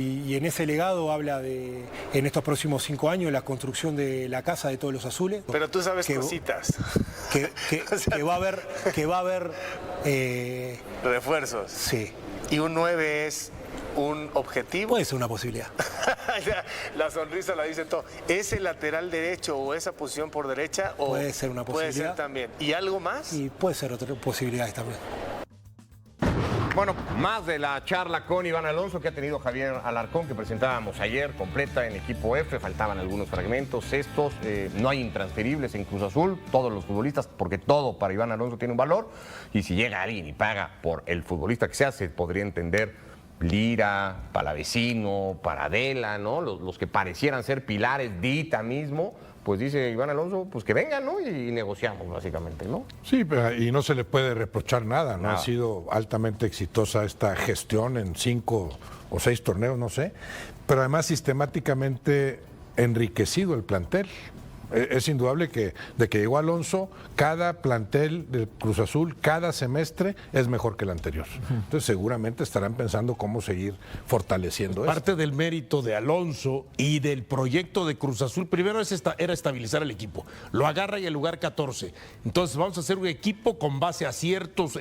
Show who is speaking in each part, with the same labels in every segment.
Speaker 1: Y en ese legado habla de, en estos próximos 5 años, la construcción de la casa de todos los azules.
Speaker 2: Pero tú sabes cositas.
Speaker 1: Que va a haber
Speaker 2: refuerzos.
Speaker 1: Sí.
Speaker 2: ¿Y un 9 es un objetivo?
Speaker 1: Puede ser una posibilidad.
Speaker 2: La sonrisa la dice todo. ¿Es el lateral derecho o esa posición por derecha? O
Speaker 1: puede ser una posibilidad.
Speaker 2: Puede ser también. ¿Y algo más?
Speaker 1: Y puede ser otras posibilidades también.
Speaker 3: Bueno, más de la charla con Iván Alonso que ha tenido Javier Alarcón, que presentábamos ayer, completa en equipo F, faltaban algunos fragmentos, estos, no hay intransferibles en Cruz Azul, todos los futbolistas, porque todo para Iván Alonso tiene un valor, y si llega alguien y paga por el futbolista que sea, se podría entender Lira, Palavecino, Paradela, ¿no? Los que parecieran ser pilares, Dita mismo, pues dice Iván Alonso, pues que vengan, ¿no? Y negociamos, básicamente, ¿no?
Speaker 4: Sí, pero y no se le puede reprochar nada, ¿no? Ha sido altamente exitosa esta gestión en 5 o 6 torneos, no sé, pero además sistemáticamente enriquecido el plantel. Es indudable que de que llegó Alonso, cada plantel del Cruz Azul, cada semestre es mejor que el anterior. Entonces seguramente estarán pensando cómo seguir fortaleciendo esto.
Speaker 5: Parte del mérito de Alonso y del proyecto de Cruz Azul, primero era estabilizar el equipo. Lo agarra y el lugar 14. Entonces vamos a hacer un equipo con base a ciertos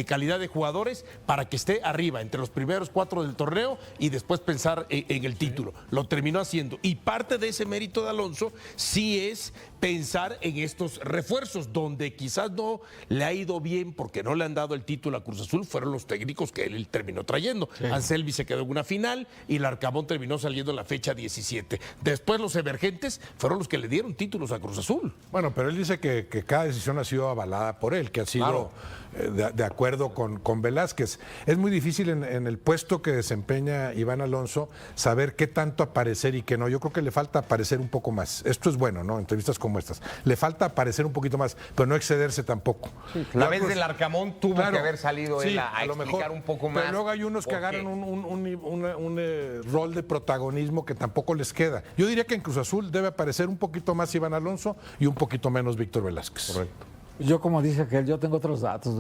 Speaker 5: calidad de jugadores para que esté arriba, entre los primeros 4 del torneo y después pensar en el título. Lo terminó haciendo. Y parte de ese mérito de Alonso sí es pensar en estos refuerzos, donde quizás no le ha ido bien porque no le han dado el título a Cruz Azul, fueron los técnicos que él terminó trayendo. Sí. Anselmi se quedó en una final y Larcamón terminó saliendo en la fecha 17. Después los emergentes fueron los que le dieron títulos a Cruz Azul.
Speaker 4: Bueno, pero él dice que cada decisión ha sido avalada por él, que ha sido de acuerdo con Velázquez. Es muy difícil en el puesto que desempeña Iván Alonso saber qué tanto aparecer y qué no. Yo creo que le falta aparecer un poco más. Esto es bueno, ¿no? Entrevistas como estas. Le falta aparecer un poquito más, pero no excederse tampoco.
Speaker 3: Sí, la vez del Arcamón tuvo que haber salido él a explicar mejor, un poco más.
Speaker 4: Pero luego hay unos que agarran un rol de protagonismo que tampoco les queda. Yo diría que en Cruz Azul debe aparecer un poquito más Iván Alonso y un poquito menos Víctor Velázquez.
Speaker 6: Correcto. Yo, como dice aquel, yo tengo otros datos.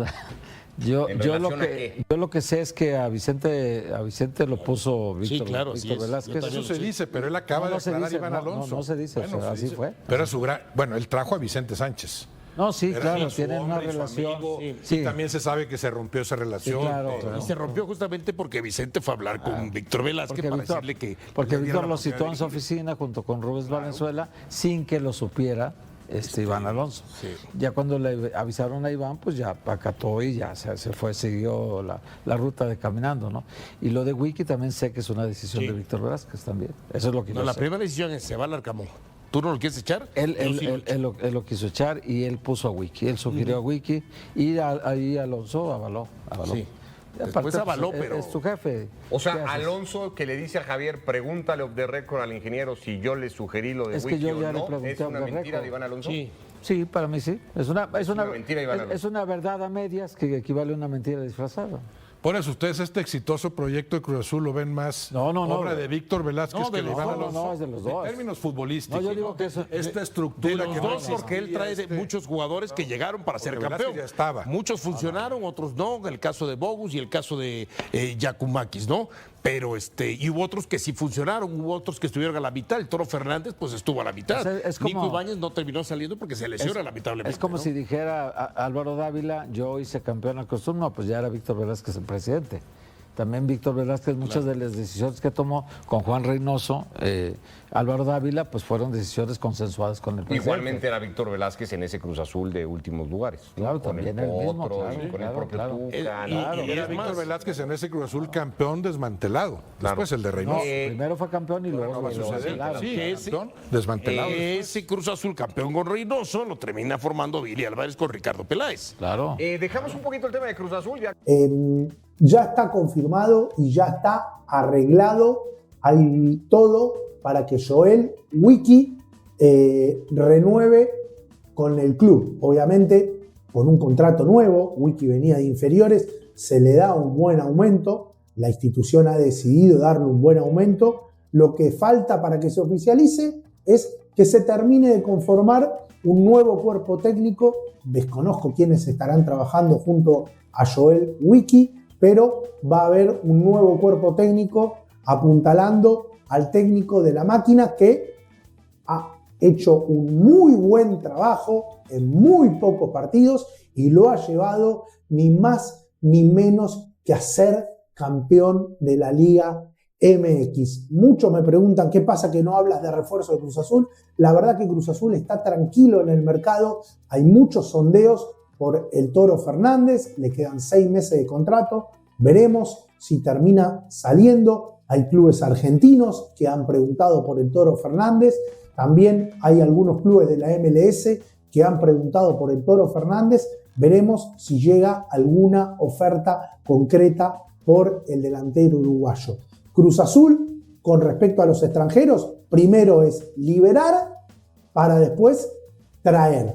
Speaker 6: Yo lo que sé es que a Vicente lo puso Víctor Velázquez.
Speaker 4: Eso se dice, pero él acaba de declarar a Iván Alonso.
Speaker 6: No se dice, bueno, así fue.
Speaker 4: Pero él trajo a Vicente Sánchez.
Speaker 6: No, sí, claro, tienen una relación.
Speaker 4: Sí. Y también se sabe que se rompió esa relación.
Speaker 6: Sí, claro.
Speaker 5: Y se rompió justamente porque Vicente fue a hablar con Víctor Velázquez para decirle que...
Speaker 6: Porque Víctor lo citó en su oficina junto con Rubens Valenzuela sin que lo supiera Iván Alonso. Sí. Ya cuando le avisaron a Iván, pues ya acató y ya se fue, siguió la ruta de caminando, ¿no? Y lo de Wiki también sé que es una decisión de Víctor Velázquez también. Eso es lo que yo sé.
Speaker 5: La primera decisión es se va al Arcamón. ¿Tú no lo quieres echar?
Speaker 6: Él lo quiso echar y él puso a Wiki. Él sugirió a Wiki y ahí Alonso avaló.
Speaker 5: Sí. Después avaló, pero...
Speaker 6: Es tu jefe.
Speaker 3: O sea, Alonso que le dice a Javier, pregúntale off the record al ingeniero si yo le sugerí lo de Wiki o no. ¿Es una mentira de Iván Alonso?
Speaker 6: Sí, para mí sí. Es una
Speaker 3: mentira, Iván Alonso.
Speaker 6: Es una verdad a medias que equivale a una mentira disfrazada.
Speaker 4: Por eso, ustedes este exitoso proyecto de Cruz Azul lo ven más obra de Víctor Velázquez que de Iván Alonso.
Speaker 6: No, es de los dos.
Speaker 4: En términos futbolísticos.
Speaker 6: No, yo digo que
Speaker 4: esta estructura
Speaker 5: de los dos, porque él trae muchos jugadores que llegaron para ser campeón.
Speaker 4: Ya estaba.
Speaker 5: Muchos funcionaron, otros no. El caso de Bogus y el caso de Giacomakis, ¿no? Pero y hubo otros que sí funcionaron, hubo otros que estuvieron a la mitad. El Toro Fernández pues estuvo a la mitad. Nico Ibáñez no terminó saliendo porque se lesiona lamentablemente.
Speaker 6: Es como si dijera Álvaro Dávila, yo hice campeón al Cruz Azul, no, pues ya era Víctor Velázquez el presidente. También Víctor Velázquez, muchas de las decisiones que tomó con Juan Reynoso, Álvaro Dávila, pues fueron decisiones consensuadas con el presidente.
Speaker 3: Igualmente era Víctor Velázquez en ese Cruz Azul de últimos lugares.
Speaker 6: Claro,
Speaker 3: con
Speaker 6: también
Speaker 3: el
Speaker 6: mismo,
Speaker 3: con el propio Tuca.
Speaker 4: Y era Víctor Velázquez en ese Cruz Azul campeón desmantelado. Después el de Reynoso.
Speaker 6: Primero fue campeón y luego
Speaker 4: no va a suceder.
Speaker 5: Campeón
Speaker 4: desmantelado.
Speaker 5: Ese Cruz Azul campeón con Reynoso lo termina formando Billy Álvarez con Ricardo Peláez.
Speaker 6: Claro.
Speaker 3: Dejamos un poquito el tema de Cruz Azul.
Speaker 7: Ya está confirmado y ya está arreglado. Hay todo para que Joel Wiki renueve con el club. Obviamente con un contrato nuevo. Wiki venía de inferiores, se le da un buen aumento. La institución ha decidido darle un buen aumento. Lo que falta para que se oficialice es que se termine de conformar un nuevo cuerpo técnico. Desconozco quiénes estarán trabajando junto a Joel Wiki, pero va a haber un nuevo cuerpo técnico apuntalando al técnico de la máquina que ha hecho un muy buen trabajo en muy pocos partidos y lo ha llevado ni más ni menos que a ser campeón de la Liga MX. Muchos me preguntan qué pasa que no hablas de refuerzo de Cruz Azul. La verdad que Cruz Azul está tranquilo en el mercado. Hay muchos sondeos por el Toro Fernández. Le quedan 6 meses de contrato. Veremos si termina saliendo. Hay clubes argentinos que han preguntado por el Toro Fernández. También hay algunos clubes de la MLS que han preguntado por el Toro Fernández. Veremos si llega alguna oferta concreta por el delantero uruguayo. Cruz Azul, con respecto a los extranjeros, primero es liberar para después traer.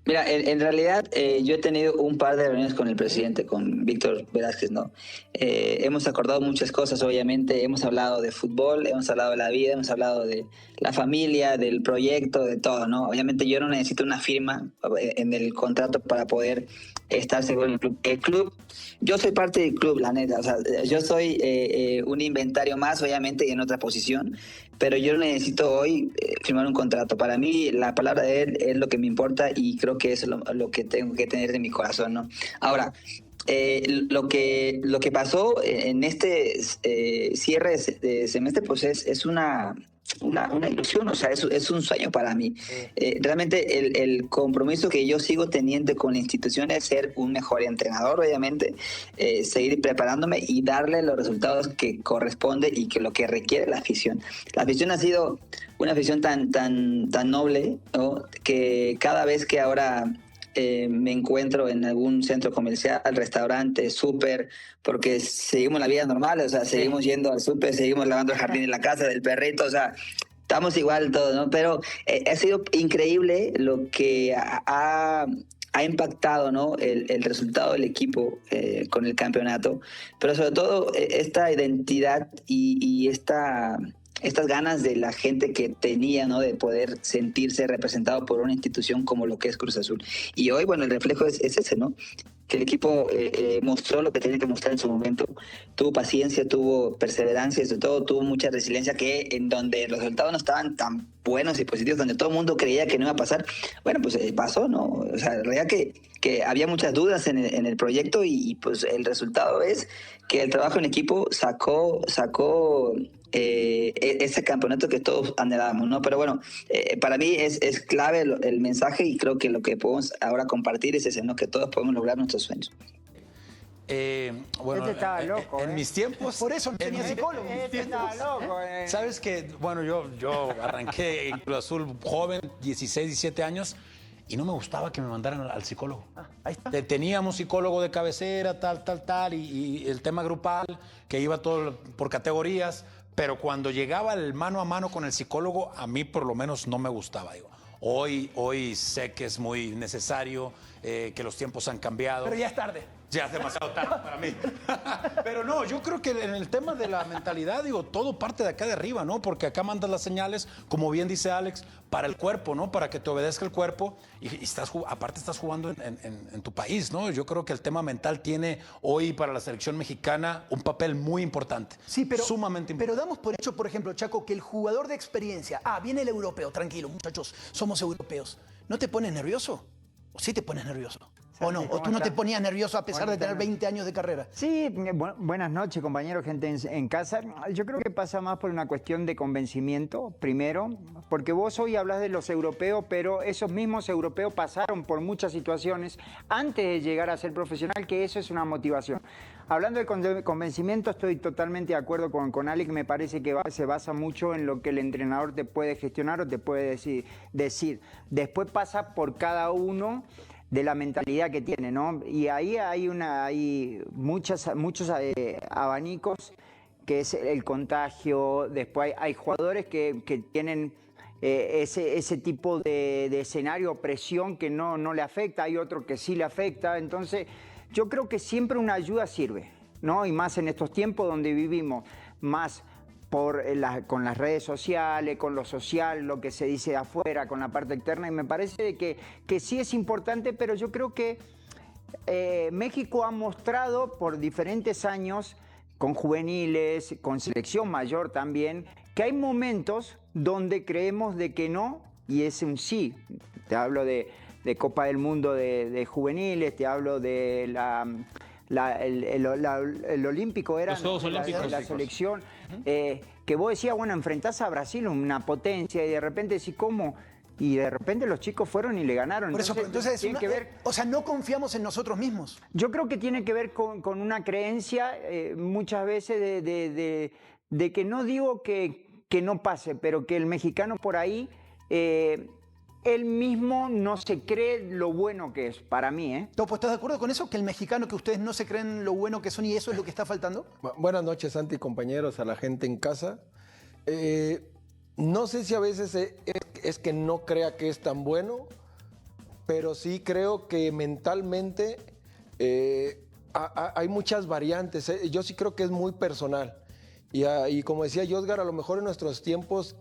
Speaker 8: Mira, en realidad yo he tenido un par de reuniones con el presidente, con Víctor Velázquez, ¿no? Hemos acordado muchas cosas, obviamente, hemos hablado de fútbol, hemos hablado de la vida, hemos hablado de la familia, del proyecto, de todo, ¿no? Obviamente yo no necesito una firma en el contrato para poder estar seguro en el club. El club, yo soy parte del club, la neta, o sea, yo soy un inventario más, obviamente, en otra posición, pero yo no necesito hoy firmar un contrato. Para mí, la palabra de él es lo que me importa y creo que eso es lo que tengo que tener de mi corazón, ¿no? Ahora, lo que pasó en este cierre de semestre, pues es una ilusión, o sea, es un sueño para mí. Realmente el compromiso que yo sigo teniendo con la institución es ser un mejor entrenador, obviamente, seguir preparándome y darle los resultados que corresponde y que lo que requiere la afición. La afición ha sido una afición tan noble, ¿no? Que cada vez que ahora me encuentro en algún centro comercial, restaurante, súper, porque seguimos la vida normal, o sea, seguimos yendo al súper, seguimos lavando el jardín en la casa del perrito, o sea, estamos igual todos, ¿no? Pero ha sido increíble lo que ha impactado, ¿no? El resultado del equipo con el campeonato, pero sobre todo esta identidad y estas ganas de la gente que tenía, ¿no? De poder sentirse representado por una institución como lo que es Cruz Azul. Y hoy, bueno, el reflejo es ese, ¿no? Que el equipo mostró lo que tenía que mostrar en su momento. Tuvo paciencia, tuvo perseverancia y sobre todo tuvo mucha resiliencia, que en donde los resultados no estaban tan buenos y positivos, donde todo el mundo creía que no iba a pasar, bueno, pues pasó, ¿no? O sea, la realidad que había muchas dudas en el proyecto y pues el resultado es que el trabajo en equipo sacó ese campeonato que todos anhelábamos, ¿no? Pero bueno, para mí es clave el mensaje y creo que lo que podemos ahora compartir es ese, ¿no? Que todos podemos lograr nuestros sueños.
Speaker 9: Bueno,
Speaker 10: estaba loco,
Speaker 9: en mis tiempos.
Speaker 10: Por eso no tenía psicólogo.
Speaker 9: Estaba loco, Sabes que, bueno, yo arranqué en Cruz Azul joven, 16, 17 años, y no me gustaba que me mandaran al psicólogo.
Speaker 10: Ahí está.
Speaker 9: Teníamos psicólogo de cabecera, tal, y el tema grupal, que iba todo por categorías, pero cuando llegaba el mano a mano con el psicólogo, a mí por lo menos no me gustaba, digo. Hoy sé que es muy necesario, que los tiempos han cambiado.
Speaker 10: Pero ya es tarde.
Speaker 9: Ya es demasiado tarde para mí. Pero no, yo creo que en el tema de la mentalidad, digo, todo parte de acá de arriba, ¿no? Porque acá mandas las señales, como bien dice Alex, para el cuerpo, ¿no? Para que te obedezca el cuerpo y aparte estás jugando en tu país, ¿no? Yo creo que el tema mental tiene hoy para la selección mexicana un papel muy importante.
Speaker 10: Sí, pero,
Speaker 9: sumamente importante.
Speaker 10: Pero damos por hecho, por ejemplo, Chaco, que el jugador de experiencia, viene el europeo, tranquilo, muchachos, somos europeos. ¿No te pones nervioso? ¿O sí te pones nervioso? ¿O no? ¿O tú no te ponías nervioso a pesar de tener 20 años de carrera?
Speaker 11: Sí, buenas noches, compañeros, gente en casa. Yo creo que pasa más por una cuestión de convencimiento, primero, porque vos hoy hablas de los europeos, pero esos mismos europeos pasaron por muchas situaciones antes de llegar a ser profesional, que eso es una motivación. Hablando de convencimiento, estoy totalmente de acuerdo con Alex, que me parece que se basa mucho en lo que el entrenador te puede gestionar o te puede decir. Después pasa por cada uno de la mentalidad que tiene, ¿no? Y ahí hay muchos abanicos, que es el contagio. Después hay jugadores que tienen ese tipo de escenario, presión, que no le afecta. Hay otro que sí le afecta. Entonces, yo creo que siempre una ayuda sirve, ¿no? Y más en estos tiempos donde vivimos, más con las redes sociales, con lo social, lo que se dice de afuera, con la parte externa, y me parece que sí es importante, pero yo creo que México ha mostrado por diferentes años con juveniles, con selección mayor también, que hay momentos donde creemos de que no y es un sí. Te hablo de Copa del Mundo de juveniles, te hablo de el olímpico, era
Speaker 12: los Juegos Olímpicos.
Speaker 11: La selección, que vos decías, bueno, enfrentás a Brasil, una potencia, y de repente decís, ¿cómo? Y de repente los chicos fueron y le ganaron.
Speaker 10: Por eso, entonces
Speaker 11: tiene que ver,
Speaker 10: o sea, no confiamos en nosotros mismos.
Speaker 11: yo creo que tiene que ver con una creencia muchas veces de que no digo que no pase, pero que el mexicano por ahí, él mismo no se cree lo bueno que es, para mí, ¿eh?
Speaker 10: ¿Pues estás de acuerdo con eso? ¿Que el mexicano, que ustedes no se creen lo bueno que son y eso es lo que está faltando?
Speaker 13: Buenas noches, Santi, compañeros, a la gente en casa. No sé si a veces es que no crea que es tan bueno, pero sí creo que mentalmente hay muchas variantes. Yo sí creo que es muy personal. Y como decía Josgar, a lo mejor en nuestros tiempos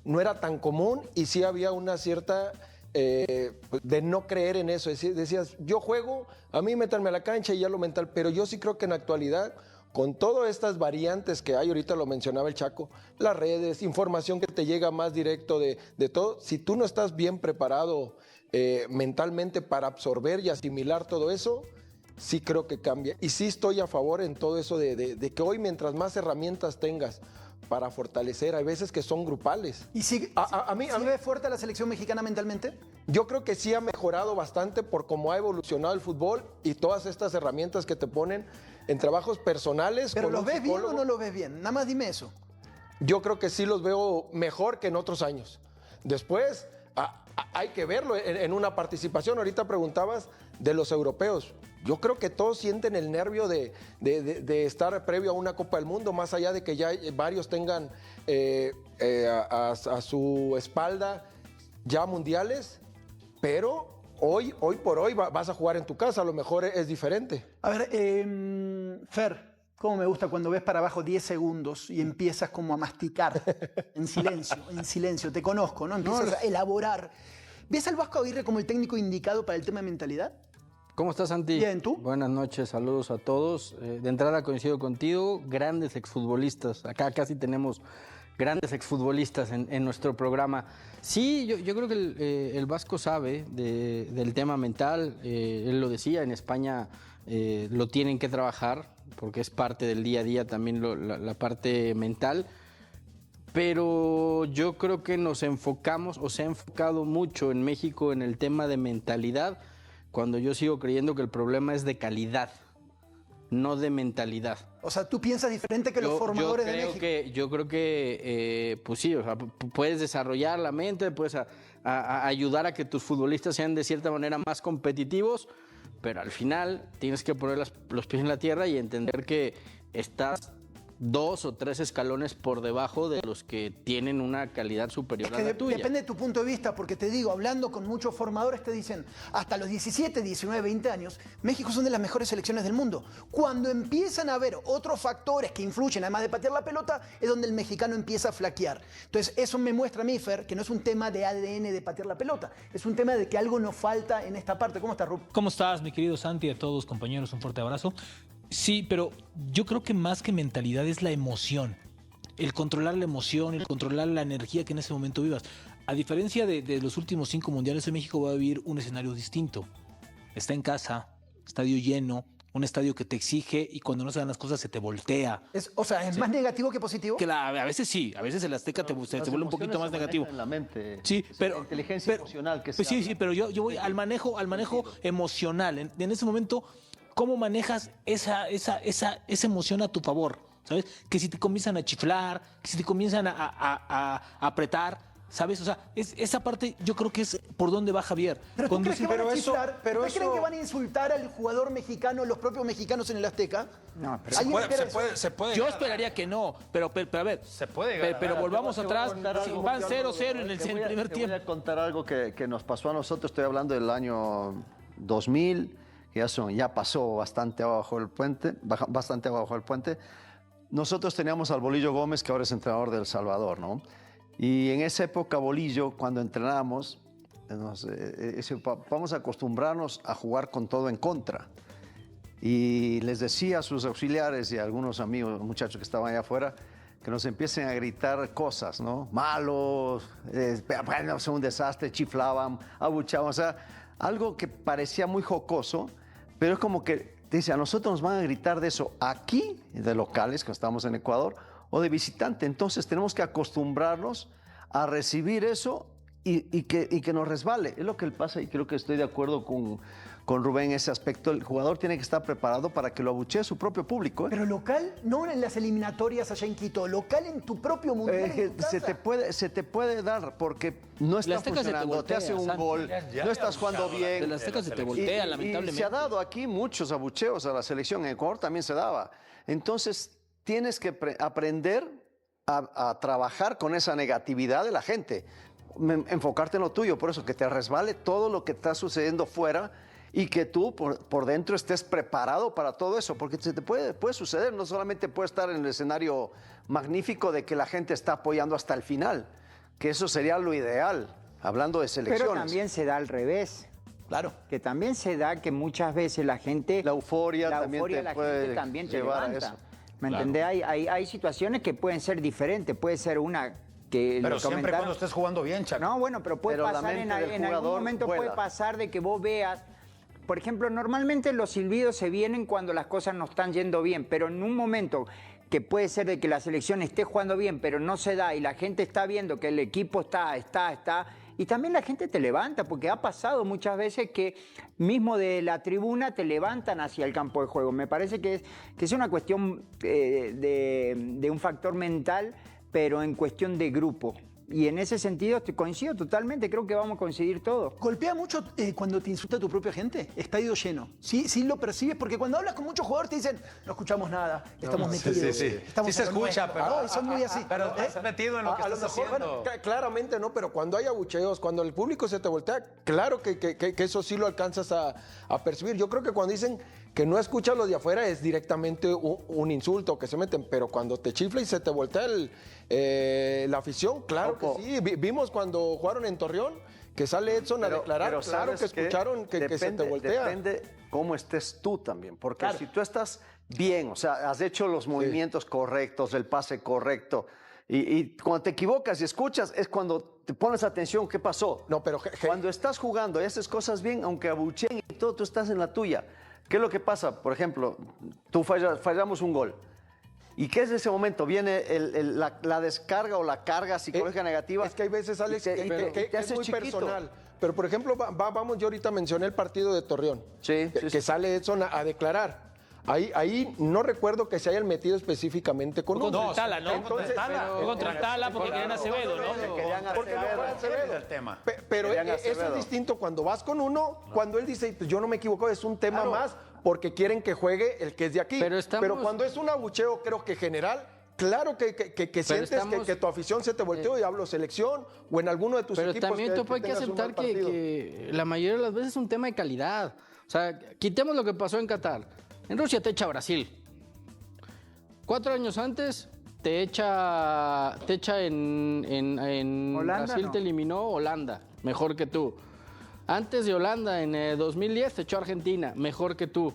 Speaker 13: no era tan común y sí había una cierta de no creer en eso. Decías, yo juego, a mí métanme a la cancha y ya lo mental, pero yo sí creo que en la actualidad, con todas estas variantes que hay, ahorita lo mencionaba el Chaco, las redes, información que te llega más directo de todo, si tú no estás bien preparado mentalmente para absorber y asimilar todo eso, sí creo que cambia. Y sí estoy a favor en todo eso de que hoy, mientras más herramientas tengas para fortalecer, hay veces que son grupales.
Speaker 10: ¿Y sigue ve fuerte la selección mexicana mentalmente?
Speaker 13: Yo creo que sí ha mejorado bastante por cómo ha evolucionado el fútbol y todas estas herramientas que te ponen en trabajos personales.
Speaker 10: ¿Pero los ves bien o no los ves bien? Nada más dime eso.
Speaker 13: Yo creo que sí los veo mejor que en otros años. Después hay que verlo en una participación. Ahorita preguntabas de los europeos. Yo creo que todos sienten el nervio de estar previo a una Copa del Mundo, más allá de que ya varios tengan a su espalda ya mundiales, pero hoy por hoy vas a jugar en tu casa, a lo mejor es diferente.
Speaker 10: A ver, Fer, cómo me gusta cuando ves para abajo 10 segundos y empiezas como a masticar en silencio, te conozco, ¿no? Empiezas a elaborar. ¿Ves al Vasco Aguirre como el técnico indicado para el tema de mentalidad?
Speaker 12: ¿Cómo estás, Santi?
Speaker 10: Bien, ¿tú?
Speaker 12: Buenas noches, saludos a todos. De entrada coincido contigo, grandes exfutbolistas. Acá casi tenemos grandes exfutbolistas en nuestro programa. Sí, yo creo que el Vasco sabe del tema mental. Él lo decía, en España lo tienen que trabajar porque es parte del día a día también la parte mental. Pero yo creo que nos enfocamos o se ha enfocado mucho en México en el tema de mentalidad, cuando yo sigo creyendo que el problema es de calidad, no de mentalidad.
Speaker 10: O sea, ¿tú piensas diferente que los formadores de México?
Speaker 12: Yo creo que, pues sí, o sea, puedes desarrollar la mente, puedes ayudar a que tus futbolistas sean de cierta manera más competitivos, pero al final tienes que poner los pies en la tierra y entender que estás 2 o 3 escalones por debajo de los que tienen una calidad superior a la tuya.
Speaker 10: Depende de tu punto de vista, porque te digo, hablando con muchos formadores te dicen, hasta los 17, 19, 20 años, México son de las mejores selecciones del mundo. Cuando empiezan a haber otros factores que influyen, además de patear la pelota, es donde el mexicano empieza a flaquear. Entonces, eso me muestra a mí, Fer, que no es un tema de ADN de patear la pelota, es un tema de que algo nos falta en esta parte. ¿Cómo estás, Rup?
Speaker 14: ¿Cómo estás, mi querido Santi? A todos, compañeros, un fuerte abrazo. Sí, pero yo creo que más que mentalidad es la emoción. El controlar la emoción, el controlar la energía que en ese momento vivas. A diferencia de los últimos 5 mundiales, en México va a vivir un escenario distinto. Está en casa, estadio lleno, un estadio que te exige y cuando no se dan las cosas se te voltea.
Speaker 10: ¿Es más negativo que positivo?
Speaker 14: A veces sí, a veces el Azteca se vuelve un poquito más negativo.
Speaker 15: En la mente.
Speaker 14: Sí, pero
Speaker 15: inteligencia emocional que se
Speaker 14: pues sí, pero yo voy al manejo emocional. En ese momento, ¿cómo manejas esa emoción a tu favor? ¿Sabes? Que si te comienzan a chiflar, que si te comienzan a apretar, ¿sabes? O sea, esa parte yo creo que es por donde va Javier.
Speaker 10: ¿Pero tú crees que van a chiflar? ¿Ustedes creen que van a insultar al jugador mexicano, los propios mexicanos en el Azteca?
Speaker 9: No, pero
Speaker 10: se puede.
Speaker 14: Yo esperaría que no, pero a ver.
Speaker 15: Se puede ganar.
Speaker 14: Pero volvamos atrás. Si van 0-0 en el primer tiempo.
Speaker 15: Voy a contar algo que nos pasó a nosotros. Estoy hablando del año 2000. Ya pasó bastante abajo del puente. Nosotros teníamos al Bolillo Gómez, que ahora es entrenador de El Salvador, ¿no? Y en esa época, Bolillo, cuando entrenábamos, vamos a acostumbrarnos a jugar con todo en contra. y les decía a sus auxiliares y a algunos amigos, muchachos que estaban allá afuera, que nos empiecen a gritar cosas, ¿no? Malos, bueno, son un desastre, chiflaban, abuchaban, o sea, algo que parecía muy jocoso, pero es como que dice, a nosotros nos van a gritar de eso aquí, de locales, que estamos en Ecuador, o de visitante. Entonces tenemos que acostumbrarnos a recibir eso y que nos resbale. Es lo que pasa y creo que estoy de acuerdo con Rubén en ese aspecto. El jugador tiene que estar preparado para que lo abuchee su propio público.
Speaker 10: Pero local, no en las eliminatorias allá en Quito, local en tu propio mundial. En tu casa.
Speaker 15: Se te puede dar porque no está funcionando, te hace un gol, no estás jugando bien.
Speaker 12: De las Azteca se te voltea,
Speaker 15: y
Speaker 12: lamentablemente.
Speaker 15: se ha dado aquí muchos abucheos a la selección, en Ecuador también se daba. Entonces tienes que aprender a trabajar con esa negatividad de la gente, enfocarte en lo tuyo, por eso que te resbale todo lo que está sucediendo fuera y que tú por dentro estés preparado para todo eso, porque se te puede suceder, no solamente puede estar en el escenario magnífico de que la gente está apoyando hasta el final, que eso sería lo ideal, hablando de selecciones.
Speaker 11: Pero también se da al revés.
Speaker 10: Claro.
Speaker 11: Que también se da que muchas veces la gente...
Speaker 15: La euforia también te
Speaker 11: la
Speaker 15: puede
Speaker 11: gente también te
Speaker 15: llevar a
Speaker 11: levanta.
Speaker 15: eso.
Speaker 11: ¿Me
Speaker 15: Claro.
Speaker 11: entendés? Hay situaciones que pueden ser diferentes, puede ser una... Que
Speaker 9: Pero
Speaker 11: lo
Speaker 9: siempre
Speaker 11: comentaron.
Speaker 9: cuando estés jugando bien, Chaco.
Speaker 11: No, bueno, pero puede
Speaker 15: Pero la
Speaker 11: pasar
Speaker 15: mente del
Speaker 11: en algún
Speaker 15: jugador
Speaker 11: momento
Speaker 15: vuela.
Speaker 11: puede pasar de que vos veas, por ejemplo, normalmente los silbidos se vienen cuando las cosas no están yendo bien, pero en un momento que puede ser de que la selección esté jugando bien, pero no se da y la gente está viendo que el equipo está, y también la gente te levanta, porque ha pasado muchas veces que mismo de la tribuna te levantan hacia el campo de juego. Me parece que es una cuestión de un factor mental, pero en cuestión de grupo. Y en ese sentido te coincido totalmente, creo que vamos a coincidir todos.
Speaker 10: ¿Golpea mucho cuando te insulta tu propia gente? Estadio lleno. ¿Sí lo percibes? Porque cuando hablas con muchos jugadores te dicen, no escuchamos nada, estamos metidos.
Speaker 9: Sí.
Speaker 10: Estamos
Speaker 9: Sí se
Speaker 10: en lo
Speaker 9: escucha,
Speaker 10: nuestro".
Speaker 9: pero...
Speaker 10: Ah, son muy así.
Speaker 9: Pero estás metido en lo que
Speaker 13: A lo
Speaker 9: estás
Speaker 13: mejor,
Speaker 9: haciendo.
Speaker 13: bueno, claramente no, pero cuando hay abucheos, cuando el público se te voltea, claro que eso sí lo alcanzas a percibir. Yo creo que cuando dicen que no escuchas los de afuera es directamente un insulto que se meten, pero cuando te chifla y se te voltea la afición, claro que sí. Vimos cuando jugaron en Torreón que sale Edson a declarar,
Speaker 15: pero
Speaker 13: claro que
Speaker 15: ¿sabes qué?
Speaker 13: escucharon que se te voltea.
Speaker 15: Depende cómo estés tú también, porque si tú estás bien, o sea, has hecho los movimientos correctos, el pase correcto, y cuando te equivocas y escuchas, es cuando te pones atención, ¿qué pasó?
Speaker 13: No, pero
Speaker 15: cuando estás jugando y haces cosas bien, aunque abucheen y todo, tú estás en la tuya. ¿Qué es lo que pasa? Por ejemplo, tú fallamos un gol. ¿Y qué es ese momento? Viene la descarga o la carga psicológica negativa.
Speaker 13: Es que hay veces, Alex, que
Speaker 15: te
Speaker 13: es
Speaker 15: haces
Speaker 13: muy
Speaker 15: chiquito.
Speaker 13: personal. Pero, por ejemplo, vamos, yo ahorita mencioné el partido de Torreón. Que sale Edson a declarar. Ahí no recuerdo que se hayan metido específicamente con
Speaker 14: Contra
Speaker 13: uno.
Speaker 14: el Tala, ¿no?
Speaker 13: Entonces,
Speaker 14: Contra el Tala porque querían a Acevedo, ¿no?
Speaker 13: Porque no fue Acevedo.
Speaker 9: El tema.
Speaker 13: Pero
Speaker 15: Querían a
Speaker 13: eso
Speaker 15: Acevedo.
Speaker 13: es distinto cuando vas con uno, cuando él dice, pues yo no me equivoco, es un tema más, porque quieren que juegue el que es de aquí. Pero cuando es un abucheo, creo que general, claro que sientes que tu afición se te volteó, y hablo selección, o en alguno de tus
Speaker 12: Pero
Speaker 13: equipos.
Speaker 12: también, Topo, hay que
Speaker 13: tengas un mal
Speaker 12: aceptar que la mayoría de las veces es un tema de calidad. O sea, quitemos lo que pasó en Qatar. En Rusia te echa Brasil. 4 años antes te echa en
Speaker 11: Holanda,
Speaker 12: Brasil
Speaker 11: no.
Speaker 12: te eliminó Holanda, mejor que tú. Antes de Holanda, en 2010, te echó Argentina, mejor que tú.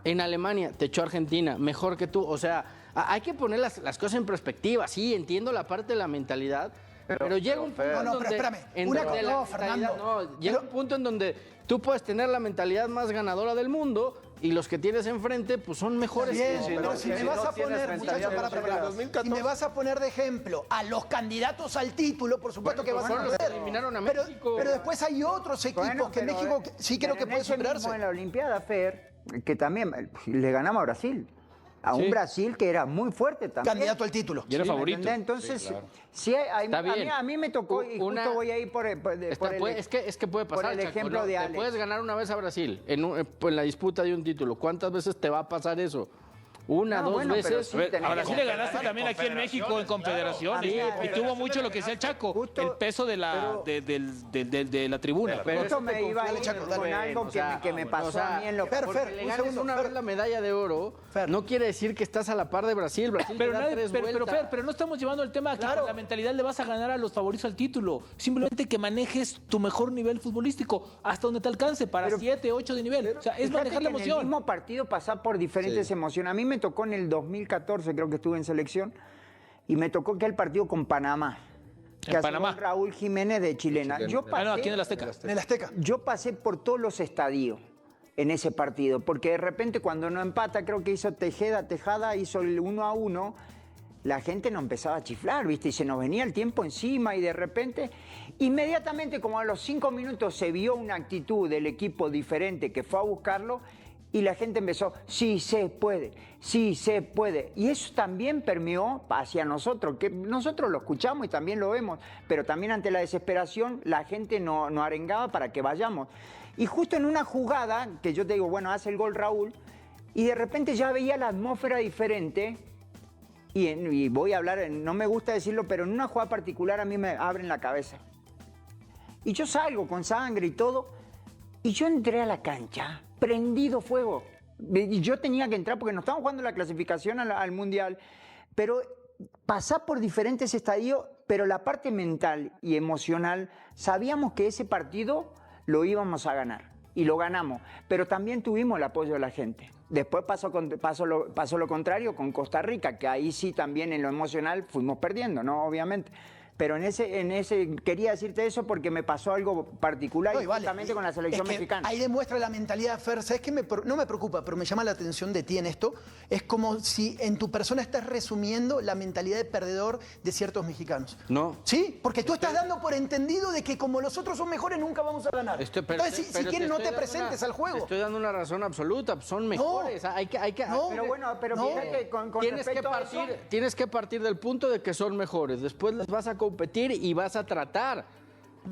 Speaker 12: En Alemania, te echó Argentina, mejor que tú. O sea, hay que poner las cosas en perspectiva. Sí, entiendo la parte de la mentalidad, pero llega un punto
Speaker 10: No,
Speaker 12: en
Speaker 10: pero
Speaker 12: donde...
Speaker 10: espérame.
Speaker 12: en
Speaker 10: Una
Speaker 12: donde
Speaker 10: cosa,
Speaker 12: la
Speaker 10: no,
Speaker 12: mentalidad-
Speaker 10: Fernando.
Speaker 12: no, llega un punto en donde tú puedes tener la mentalidad más ganadora del mundo y los que tienes enfrente pues son mejores.
Speaker 10: Bien,
Speaker 12: que-
Speaker 10: pero si me vas a poner, muchachos, si me vas a poner de ejemplo a los candidatos al título, por supuesto que vas a
Speaker 12: fueron los que
Speaker 10: perder.
Speaker 12: eliminaron a
Speaker 10: Pero-
Speaker 12: México.
Speaker 10: Pero después hay otros equipos
Speaker 11: Bueno,
Speaker 10: que
Speaker 11: pero,
Speaker 10: México sí creo que
Speaker 11: en
Speaker 10: puede
Speaker 11: ese mismo
Speaker 10: superarse.
Speaker 11: en la Olimpiada, Fer, que también le ganamos a Brasil. A un Brasil que era muy fuerte también.
Speaker 10: Candidato al título.
Speaker 14: Y era
Speaker 11: ¿me
Speaker 14: favorito.
Speaker 11: entendés? Entonces,
Speaker 14: Sí, claro.
Speaker 11: sí,
Speaker 12: Está bien.
Speaker 11: a mí me tocó, y
Speaker 12: Una-
Speaker 11: justo voy a ir por el
Speaker 12: Es que puede
Speaker 11: por
Speaker 12: pasar.
Speaker 11: el
Speaker 12: Chaco,
Speaker 11: ejemplo
Speaker 12: ¿no?
Speaker 11: de
Speaker 12: Te
Speaker 11: Alex.
Speaker 12: puedes ganar una vez a Brasil en la disputa de un título. ¿Cuántas veces te va a pasar eso? dos veces.
Speaker 14: A Brasil le ganaste también aquí en México en Confederaciones. Y tuvo mucho lo que decía el Chaco, el peso de la tribuna.
Speaker 11: Pero eso me iba a ir con algo que me pasó a mí en lo
Speaker 12: porque le ganes una vez la medalla de oro, no quiere decir que estás a la par de Brasil. Brasil te da tres vueltas.
Speaker 14: Pero no estamos llevando el tema a que con la mentalidad le vas a ganar a los favoritos al título. Simplemente que manejes tu mejor nivel futbolístico hasta donde te alcance para 7, 8 de nivel. O sea, es manejar la emoción.
Speaker 11: En el mismo partido pasar por diferentes emociones. A mí me tocó en el 2014, creo que estuve en selección, y me tocó que el partido con Panamá. Que hace gol Raúl Jiménez de Chilena. Yo pasé,
Speaker 14: aquí en el Azteca.
Speaker 10: En el Azteca.
Speaker 11: Yo pasé por todos los estadios en ese partido, porque de repente cuando no empata, creo que hizo Tejada hizo el 1-1, la gente no empezaba a chiflar, ¿viste? Y se nos venía el tiempo encima y de repente, inmediatamente como a los 5 minutos se vio una actitud del equipo diferente que fue a buscarlo y la gente empezó, sí se puede, sí se puede. Y eso también permeó hacia nosotros, que nosotros lo escuchamos y también lo vemos, pero también ante la desesperación la gente no arengaba para que vayamos. Y justo en una jugada, que yo te digo, bueno, hace el gol Raúl, y de repente ya veía la atmósfera diferente, y voy a hablar, no me gusta decirlo, pero en una jugada particular a mí me abren la cabeza. Y yo salgo con sangre y todo, y yo entré a la cancha, prendido fuego. Y yo tenía que entrar porque nos estábamos jugando la clasificación al Mundial, pero pasar por diferentes estadios, pero la parte mental y emocional, sabíamos que ese partido lo íbamos a ganar y lo ganamos, pero también tuvimos el apoyo de la gente. Después pasó lo contrario con Costa Rica, que ahí sí también en lo emocional fuimos perdiendo, ¿no? Obviamente. Pero en ese quería decirte eso porque me pasó algo particular y justamente con la selección mexicana.
Speaker 10: Ahí demuestra la mentalidad, Fer. ¿Sabes qué? No me preocupa, pero me llama la atención de ti en esto. Es como si en tu persona estás resumiendo la mentalidad de perdedor de ciertos mexicanos.
Speaker 12: No.
Speaker 10: ¿Sí? Porque tú estás dando por entendido de que como los otros son mejores nunca vamos a ganar. Entonces, si quieres, no te presentes al juego.
Speaker 12: Te estoy dando una razón absoluta. Son mejores. Hay que
Speaker 11: pero bueno, fíjate, con respecto a eso,
Speaker 12: tienes que partir del punto de que son mejores. Después les vas a competir y vas a tratar.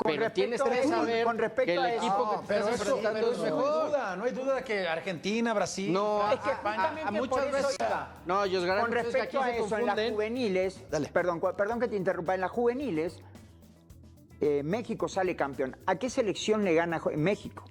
Speaker 12: Pero tienes que saber que el equipo que te estás enfrentando es mejor.
Speaker 9: No hay duda que Argentina, Brasil,
Speaker 11: es que justamente
Speaker 12: muchas veces. No,
Speaker 11: con respecto a eso, en las juveniles, perdón que te interrumpa, en las juveniles, México sale campeón. ¿A qué selección le gana México?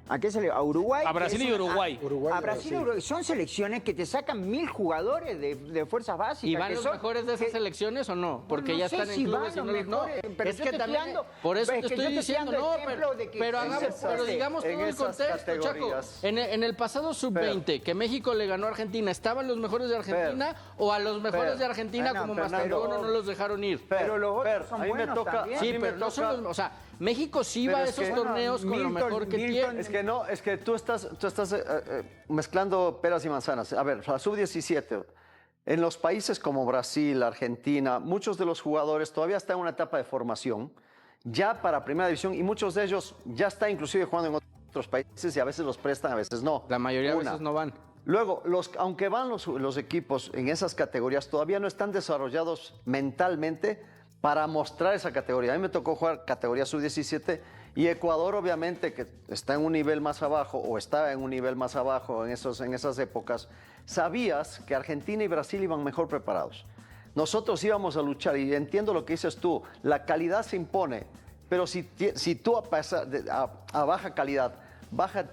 Speaker 11: ¿A qué a Uruguay?
Speaker 14: A Brasil y Uruguay.
Speaker 11: A Brasil y Uruguay. Son selecciones que te sacan 1000 jugadores de fuerzas básicas.
Speaker 12: ¿Y van los mejores de esas selecciones o no? Porque ya están en clubes y no los no.
Speaker 11: Es que también.
Speaker 12: Por eso te estoy diciendo, no, pero digamos todo el contexto, Chaco. En el pasado sub-20, que México le ganó a Argentina, ¿estaban los mejores de Argentina o a los mejores de Argentina como Mastantuono no los dejaron ir?
Speaker 11: Pero los otros son buenos también.
Speaker 12: Sí, pero no son los... O sea, México sí va a esos torneos con lo mejor que tiene.
Speaker 15: Es que tú estás mezclando peras y manzanas. A ver, la sub-17, en los países como Brasil, Argentina, muchos de los jugadores todavía están en una etapa de formación, ya para primera división, y muchos de ellos ya están inclusive jugando en otros países y a veces los prestan, a veces no.
Speaker 12: La mayoría de veces no van.
Speaker 15: Luego, aunque van los equipos en esas categorías, todavía no están desarrollados mentalmente para mostrar esa categoría. A mí me tocó jugar categoría sub-17 y Ecuador, obviamente, que está en un nivel más abajo o estaba en un nivel más abajo en esas épocas, sabías que Argentina y Brasil iban mejor preparados. Nosotros íbamos a luchar y entiendo lo que dices tú, la calidad se impone, pero si tú a baja calidad, baja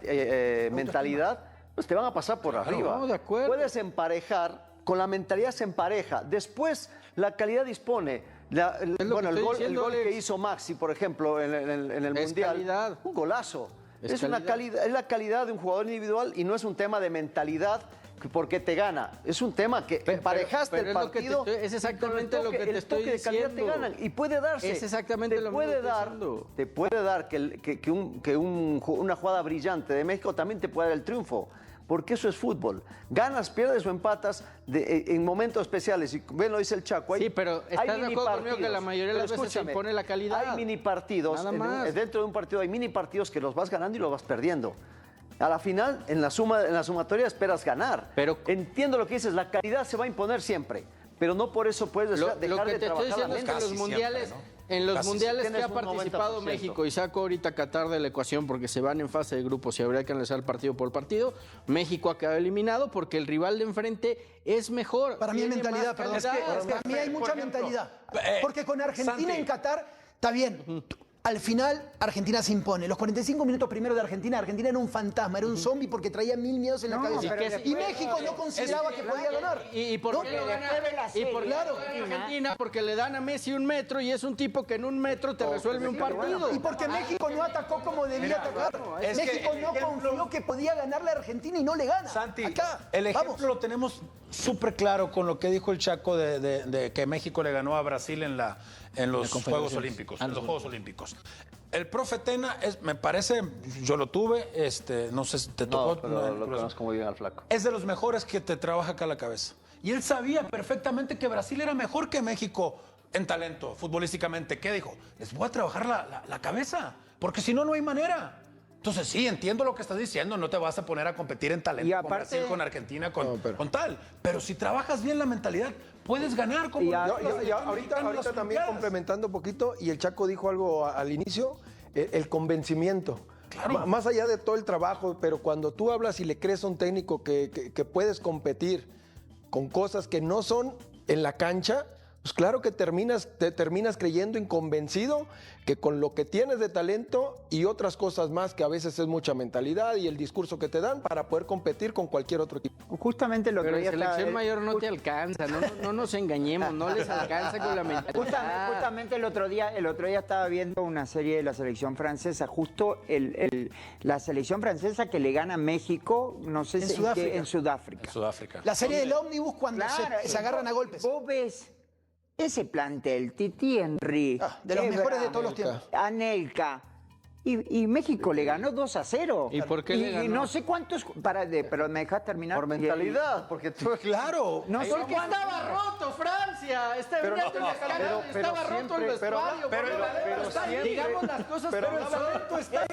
Speaker 15: mentalidad, pues te van a pasar por arriba.
Speaker 12: No, de acuerdo.
Speaker 15: Puedes emparejar, con la mentalidad se empareja, después la calidad dispone. El gol que hizo Maxi, por ejemplo, en el Mundial,
Speaker 12: calidad.
Speaker 15: Un golazo. Es la calidad de un jugador individual y no es un tema de mentalidad porque te gana. Es un tema que emparejaste el partido.
Speaker 12: Es exactamente lo que te estoy diciendo.
Speaker 15: Te ganan y puede darse.
Speaker 12: Es exactamente lo mismo.
Speaker 15: Te puede dar que una jugada brillante de México también te puede dar el triunfo. Porque eso es fútbol. Ganas, pierdes o empatas en momentos especiales. Y bien lo dice el Chaco.
Speaker 12: Sí, pero estás de acuerdo conmigo que la mayoría de las veces se impone la calidad.
Speaker 15: Hay mini partidos. Dentro de un partido hay mini partidos que los vas ganando y los vas perdiendo. A la final, en la sumatoria esperas ganar.
Speaker 12: Pero
Speaker 15: entiendo lo que dices, la calidad se va a imponer siempre. pero no por eso puedes
Speaker 12: Lo
Speaker 15: dejar
Speaker 12: que
Speaker 15: de
Speaker 12: te estoy
Speaker 15: trabajar la
Speaker 12: diciendo es que
Speaker 15: mente.
Speaker 12: los mundiales, en los mundiales que ha participado México, y saco ahorita Qatar de la ecuación porque se van en fase de grupos y habría que analizar partido por partido, México ha quedado eliminado porque el rival de enfrente es mejor.
Speaker 10: Para mí hay
Speaker 12: tiene
Speaker 10: mentalidad,
Speaker 12: más
Speaker 10: perdón.
Speaker 12: calidad.
Speaker 10: Para mí hay mucha mentalidad. Porque con Argentina
Speaker 9: Santi.
Speaker 10: en Qatar, está bien. Al final, Argentina se impone. Los 45 minutos primero de Argentina era un fantasma, era un zombie porque traía 1000 miedos en la cabeza. Y México no consideraba que podía ganar.
Speaker 12: ¿Y por qué lo gana? ¿Y por qué
Speaker 10: Claro.
Speaker 12: lo gana Argentina? Porque le dan a Messi 1 metro y es un tipo que en 1 metro te resuelve un partido.
Speaker 10: Y porque México no atacó como debía atacar. México no confió que podía ganar la Argentina y no le gana.
Speaker 9: Santi,
Speaker 10: Acá,
Speaker 9: el ejemplo
Speaker 10: vamos.
Speaker 9: lo tenemos súper claro con lo que dijo el Chaco de que México le ganó a Brasil en los Juegos Olímpicos. En los Juegos Olímpicos. El profe Tena, me parece, yo lo tuve, no sé si te tocó.
Speaker 15: No, pero lo conozco muy bien al flaco.
Speaker 9: Es de los mejores que te trabaja acá la cabeza. Y él sabía perfectamente que Brasil era mejor que México en talento, futbolísticamente. ¿Qué dijo? Les voy a trabajar la cabeza, porque si no, no hay manera. Entonces sí, entiendo lo que estás diciendo, no te vas a poner a competir en talento
Speaker 11: Y
Speaker 9: con
Speaker 11: aparte-
Speaker 9: Brasil, con Argentina, con tal. Pero si trabajas bien la mentalidad, puedes ganar como
Speaker 13: Ahorita también complementando un poquito, y el Chaco dijo algo al inicio, el convencimiento. Más allá de todo el trabajo, pero cuando tú hablas y le crees a un técnico que puedes competir con cosas que no son en la cancha, pues claro que te terminas creyendo y convencido que con lo que tienes de talento y otras cosas más, que a veces es mucha mentalidad y el discurso que te dan para poder competir con cualquier otro equipo.
Speaker 11: Justamente lo que
Speaker 12: Pero en
Speaker 11: ya está-
Speaker 12: selección mayor no te alcanza, no nos engañemos, no les alcanza con la mentalidad.
Speaker 11: Justamente el otro día estaba viendo una serie de la selección francesa, justo la selección francesa que le gana a México, no sé
Speaker 10: En
Speaker 11: si
Speaker 10: Sudáfrica.
Speaker 11: en Sudáfrica.
Speaker 9: Sudáfrica.
Speaker 10: La serie del ómnibus cuando
Speaker 11: Claro,
Speaker 10: se agarran a golpes.
Speaker 11: Vos ves ese plantel, Titi Henry,
Speaker 10: de los mejores de todos los tiempos.
Speaker 11: Anelka. Y México le ganó 2-0.
Speaker 12: ¿Y por qué le ganó?
Speaker 11: Y no sé cuántos. Pero me dejas terminar.
Speaker 15: Por mentalidad, porque tú...
Speaker 9: Claro.
Speaker 11: No sé
Speaker 12: Porque estaba roto Francia, estaba roto el vestuario. Digamos las cosas
Speaker 13: pero
Speaker 12: como el talento está ahí.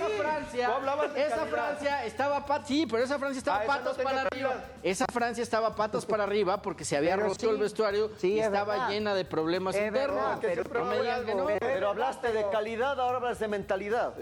Speaker 13: Tú hablabas de
Speaker 12: Esa
Speaker 13: calidad.
Speaker 12: Francia estaba pero esa Francia estaba
Speaker 13: esa no
Speaker 12: patas
Speaker 13: tenía
Speaker 12: para arriba.
Speaker 13: calidad.
Speaker 12: Esa Francia estaba patas para arriba porque se había
Speaker 11: Pero
Speaker 12: roto
Speaker 11: sí,
Speaker 12: el vestuario
Speaker 11: sí,
Speaker 12: y
Speaker 11: es
Speaker 12: estaba
Speaker 11: verdad.
Speaker 12: llena de problemas
Speaker 11: Es
Speaker 12: internos.
Speaker 11: verdad, pero
Speaker 12: No me digan que no.
Speaker 15: Pero hablaste de calidad, ahora hablas de mentalidad.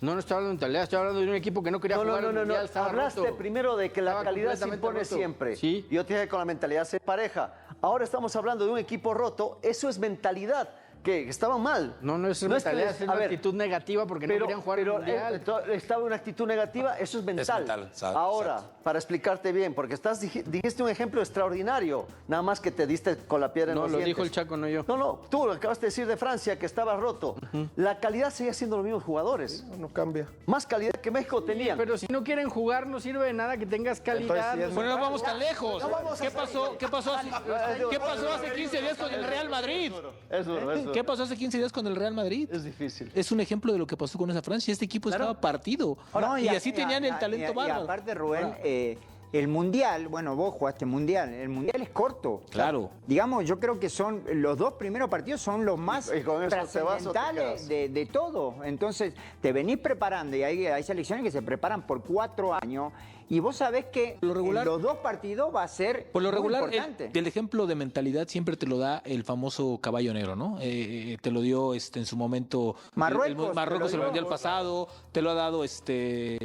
Speaker 12: No estoy hablando de mentalidad, estoy hablando de un equipo que no quería jugar el mundial, estaba
Speaker 15: Hablaste
Speaker 12: roto.
Speaker 15: primero de que la
Speaker 12: Estaba
Speaker 15: calidad se
Speaker 12: completamente
Speaker 15: impone
Speaker 12: roto.
Speaker 15: siempre.
Speaker 12: Sí.
Speaker 15: Yo te dije que con la mentalidad se pareja. Ahora estamos hablando de un equipo roto. Eso es mentalidad. Que estaban mal.
Speaker 12: No es
Speaker 15: que
Speaker 12: mentalidad,
Speaker 15: les-
Speaker 12: es una
Speaker 15: a ver,
Speaker 12: actitud negativa porque no querían jugar el mundial.
Speaker 15: Estaba una actitud negativa, eso es mental.
Speaker 9: mental, exacto,
Speaker 15: Ahora,
Speaker 9: exacto.
Speaker 15: para explicarte bien, porque dijiste un ejemplo extraordinario, nada más que te diste con la piedra en
Speaker 12: No,
Speaker 15: los
Speaker 12: lo
Speaker 15: dientes.
Speaker 12: dijo el Chaco, no yo.
Speaker 15: No, tú lo acabaste de decir de Francia, que estaba roto. La calidad sigue siendo los mismos jugadores.
Speaker 13: No cambia.
Speaker 15: Más calidad que México tenían.
Speaker 12: Pero si no quieren jugar, no sirve de nada que tengas calidad.
Speaker 15: Entonces, sí es
Speaker 14: Bueno, no vamos tan lejos.
Speaker 10: No vamos a
Speaker 14: ¿Qué
Speaker 10: hacer-
Speaker 14: pasó? ¿Qué pasó hace 15 días con el Real Madrid?
Speaker 15: Es duro, es duro.
Speaker 14: ¿Qué pasó hace 15 días con el Real Madrid?
Speaker 15: Es difícil.
Speaker 14: Es un ejemplo de lo que pasó con esa Francia. Este equipo estaba partido.
Speaker 11: No,
Speaker 14: y así tenían el talento
Speaker 11: y
Speaker 14: bárbaro.
Speaker 11: aparte, Rubén, el mundial, bueno, vos jugaste mundial, el mundial es corto.
Speaker 14: Claro.
Speaker 11: Digamos, yo creo que son los 2 primeros partidos son los más
Speaker 15: Y con eso te vas o te
Speaker 11: trascendentales
Speaker 15: quedas.
Speaker 11: de todo. Entonces, te venís preparando y hay selecciones que se preparan por 4 años y vos sabés que
Speaker 14: Lo regular-
Speaker 11: en los 2 partidos va a ser
Speaker 14: Por lo
Speaker 11: muy
Speaker 14: regular,
Speaker 11: importante.
Speaker 14: el ejemplo de mentalidad siempre te lo da el famoso caballo negro, ¿no? Te lo dio en su momento
Speaker 11: Marruecos,
Speaker 14: Marruecos
Speaker 11: te
Speaker 14: en
Speaker 11: lo
Speaker 14: el Mundial
Speaker 11: dio.
Speaker 14: pasado, te lo ha dado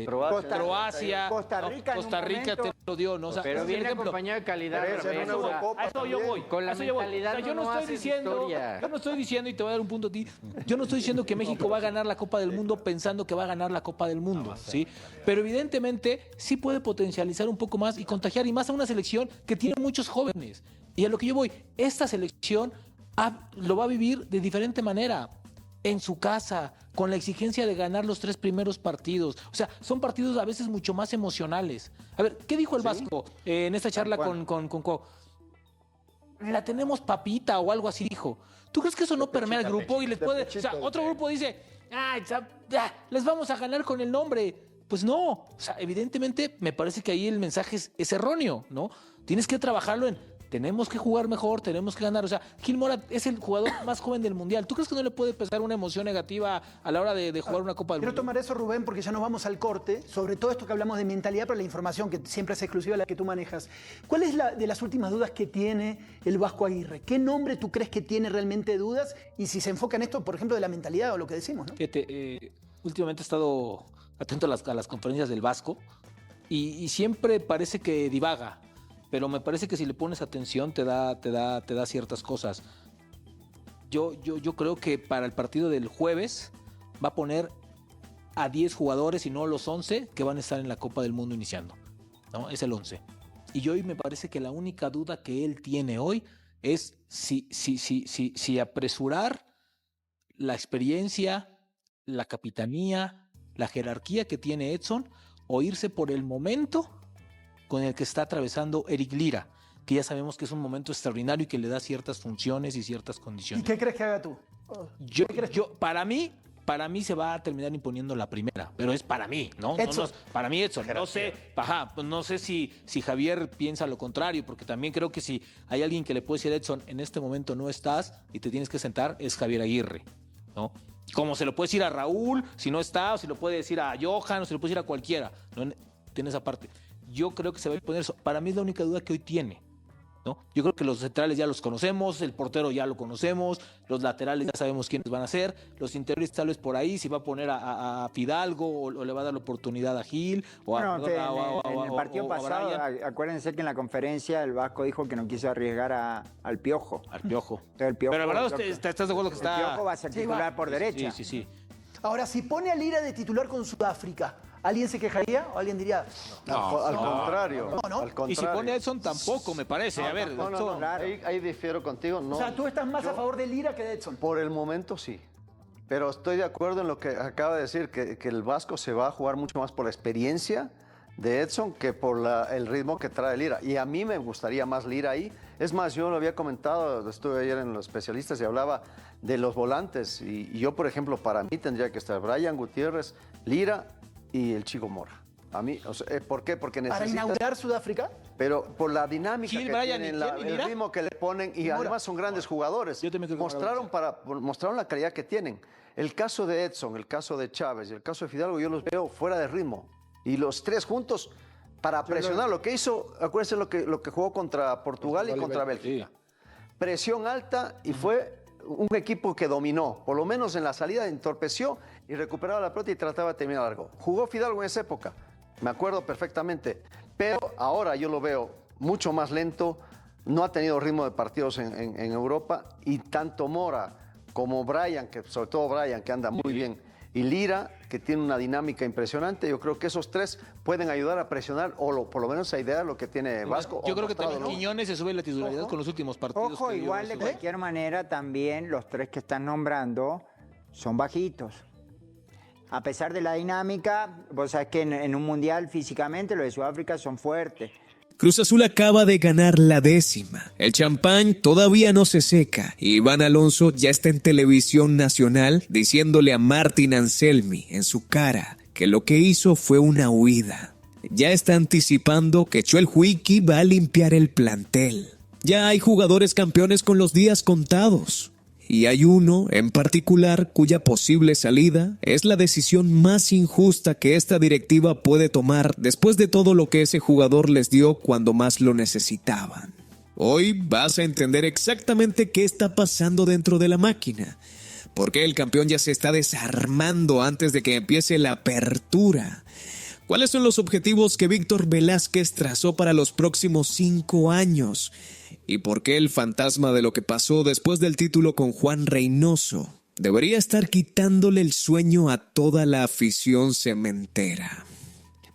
Speaker 14: Croacia,
Speaker 11: Costa Rica en un
Speaker 14: Costa Rica
Speaker 11: momento.
Speaker 14: te lo dio, ¿no? O sea,
Speaker 12: Pero
Speaker 14: ese es el
Speaker 12: viene
Speaker 14: ejemplo.
Speaker 12: acompañado de calidad.
Speaker 13: Pero esa
Speaker 12: Rubén,
Speaker 13: era una
Speaker 12: o sea,
Speaker 13: Eurocopa
Speaker 14: A eso yo voy.
Speaker 12: Con la
Speaker 14: a eso yo voy.
Speaker 12: mentalidad
Speaker 14: O sea, yo
Speaker 12: no
Speaker 14: no estoy
Speaker 12: haces
Speaker 14: diciendo,
Speaker 12: historia.
Speaker 14: yo no estoy diciendo, y te voy a dar un punto a ti, yo no estoy diciendo que México va a ganar la Copa del Mundo pensando que va a ganar la Copa del Mundo, ¿sí? Pero evidentemente sí puede potencializar un poco más y contagiar, y más a una selección que tiene muchos jóvenes. Y a lo que yo voy, esta selección lo va a vivir de diferente manera. En su casa, con la exigencia de ganar los 3 primeros partidos. O sea, son partidos a veces mucho más emocionales. A ver, ¿qué dijo el Vasco en esta charla con Cuau? La tenemos papita o algo así dijo. ¿Tú crees que eso no permea al grupo y les puede... O sea, otro grupo dice, les vamos a ganar con el nombre. Pues no. O sea, evidentemente me parece que ahí el mensaje es erróneo, ¿no? Tienes que trabajarlo en tenemos que jugar mejor, tenemos que ganar. O sea, Gil Mora es el jugador más joven del Mundial. ¿Tú crees que no le puede pesar una emoción negativa a la hora de jugar una Copa del Mundo?
Speaker 10: Quiero tomar eso, Rubén, porque ya nos vamos al corte. Sobre todo esto que hablamos de mentalidad, pero la información que siempre es exclusiva la que tú manejas. ¿Cuál es la de las últimas dudas que tiene el Vasco Aguirre? ¿Qué nombre tú crees que tiene realmente dudas? Y si se enfoca en esto, por ejemplo, de la mentalidad o lo que decimos, ¿no?
Speaker 14: Fíjate, últimamente he estado atento a las conferencias del Vasco y siempre parece que divaga, pero me parece que si le pones atención te da ciertas cosas. Yo creo que para el partido del jueves va a poner a 10 jugadores y no los 11 que van a estar en la Copa del Mundo iniciando, ¿no? Es el 11. Y hoy me parece que la única duda que él tiene hoy es si apresurar la experiencia, la capitanía, la jerarquía que tiene Edson, o irse por el momento con el que está atravesando Eric Lira, que ya sabemos que es un momento extraordinario y que le da ciertas funciones y ciertas condiciones.
Speaker 10: ¿Y qué crees que haga tú?
Speaker 14: Para mí se va a terminar imponiendo la primera, pero es para mí, ¿no?
Speaker 10: Edson.
Speaker 14: Para mí Edson. No sé si Javier piensa lo contrario, porque también creo que si hay alguien que le puede decir a Edson, en este momento no estás y te tienes que sentar, es Javier Aguirre, ¿no? Como se lo puede decir a Raúl, si no está, o si lo puede decir a Johan, o se lo puede decir a cualquiera, ¿no? Tiene esa parte. Yo creo que se va a imponer eso. Para mí es la única duda que hoy tiene, ¿no? Yo creo que los centrales ya los conocemos, el portero ya lo conocemos, los laterales ya sabemos quiénes van a ser, los interiores tal vez por ahí, si va a poner a Fidalgo o le va a dar la oportunidad a Gil o
Speaker 11: en el partido pasado, acuérdense que en la conferencia el Vasco dijo que no quiso arriesgar al Piojo.
Speaker 14: Al Piojo.
Speaker 11: El Piojo.
Speaker 14: Pero la verdad, ¿estás de acuerdo que está?
Speaker 11: El Piojo va a ser titular por derecha.
Speaker 14: Sí.
Speaker 10: Ahora, si pone a Lira de titular con Sudáfrica, ¿alguien se quejaría o alguien diría?
Speaker 15: Al contrario.
Speaker 10: No.
Speaker 15: Al contrario.
Speaker 14: Y si pone a Edson tampoco, me parece. A ver,
Speaker 15: No. Ahí difiero contigo. No.
Speaker 10: O sea, tú estás más a favor de Lira que de Edson.
Speaker 15: Por el momento sí. Pero estoy de acuerdo en lo que acaba de decir, que el Vasco se va a jugar mucho más por la experiencia de Edson que por el ritmo que trae Lira. Y a mí me gustaría más Lira ahí. Es más, yo lo había comentado, estuve ayer en los especialistas y hablaba de los volantes. Y yo, por ejemplo, para mí tendría que estar Brian Gutiérrez, Lira y el Chico Mora. A mí, o sea, ¿por qué? Porque
Speaker 10: ¿Para inaugurar Sudáfrica?
Speaker 15: Pero por la dinámica
Speaker 14: Gil,
Speaker 15: que
Speaker 14: Brian,
Speaker 15: tienen, el ritmo que le ponen y además son grandes jugadores. Mostraron la calidad que tienen. El caso de Edson, el caso de Chávez y el caso de Fidalgo, yo los veo fuera de ritmo. Y los tres juntos para presionar. Lo que hizo, acuérdense lo que jugó contra Portugal y contra Bélgica. Presión alta y fue un equipo que dominó, por lo menos en la salida entorpeció y recuperaba la pelota y trataba de terminar algo. Jugó Fidalgo en esa época, me acuerdo perfectamente, pero ahora yo lo veo mucho más lento, no ha tenido ritmo de partidos en Europa y tanto Mora como Brian, que sobre todo Brian, que anda muy bien, y Lira, que tiene una dinámica impresionante, yo creo que esos tres pueden ayudar a presionar, o por lo menos esa idea de lo que tiene Vasco.
Speaker 14: Yo creo que también Quiñones se sube la titularidad con los últimos partidos.
Speaker 11: Ojo, igual de cualquier manera también los tres que están nombrando son bajitos. A pesar de la dinámica, vos sabés que en un mundial físicamente los de Sudáfrica son fuertes.
Speaker 16: Cruz Azul acaba de ganar la 10ª. El champán todavía no se seca. Iván Alonso ya está en televisión nacional diciéndole a Martín Anselmi en su cara que lo que hizo fue una huida. Ya está anticipando que Joel Huiki va a limpiar el plantel. Ya hay jugadores campeones con los días contados. Y hay uno en particular cuya posible salida es la decisión más injusta que esta directiva puede tomar después de todo lo que ese jugador les dio cuando más lo necesitaban. Hoy vas a entender exactamente qué está pasando dentro de la máquina, por qué el campeón ya se está desarmando antes de que empiece la apertura. ¿Cuáles son los objetivos que Víctor Velázquez trazó para los próximos 5 años? ¿Y por qué el fantasma de lo que pasó después del título con Juan Reynoso debería estar quitándole el sueño a toda la afición cementera?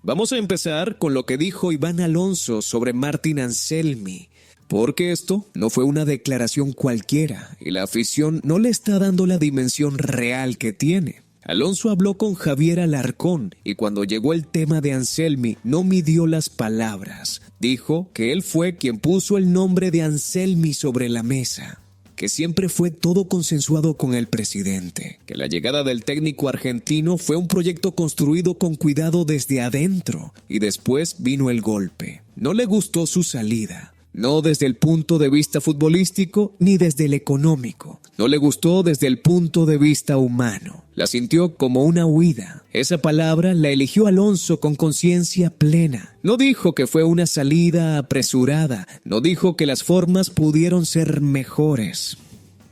Speaker 16: Vamos a empezar con lo que dijo Iván Alonso sobre Martín Anselmi, porque esto no fue una declaración cualquiera y la afición no le está dando la dimensión real que tiene. Alonso habló con Javier Alarcón y cuando llegó el tema de Anselmi no midió las palabras. Dijo que él fue quien puso el nombre de Anselmi sobre la mesa, que siempre fue todo consensuado con el presidente, que la llegada del técnico argentino fue un proyecto construido con cuidado desde adentro y después vino el golpe. No le gustó su salida. No desde el punto de vista futbolístico ni desde el económico. No le gustó desde el punto de vista humano. La sintió como una huida. Esa palabra la eligió Alonso con conciencia plena. No dijo que fue una salida apresurada. No dijo que las formas pudieron ser mejores.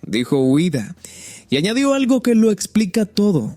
Speaker 16: Dijo huida. Y añadió algo que lo explica todo.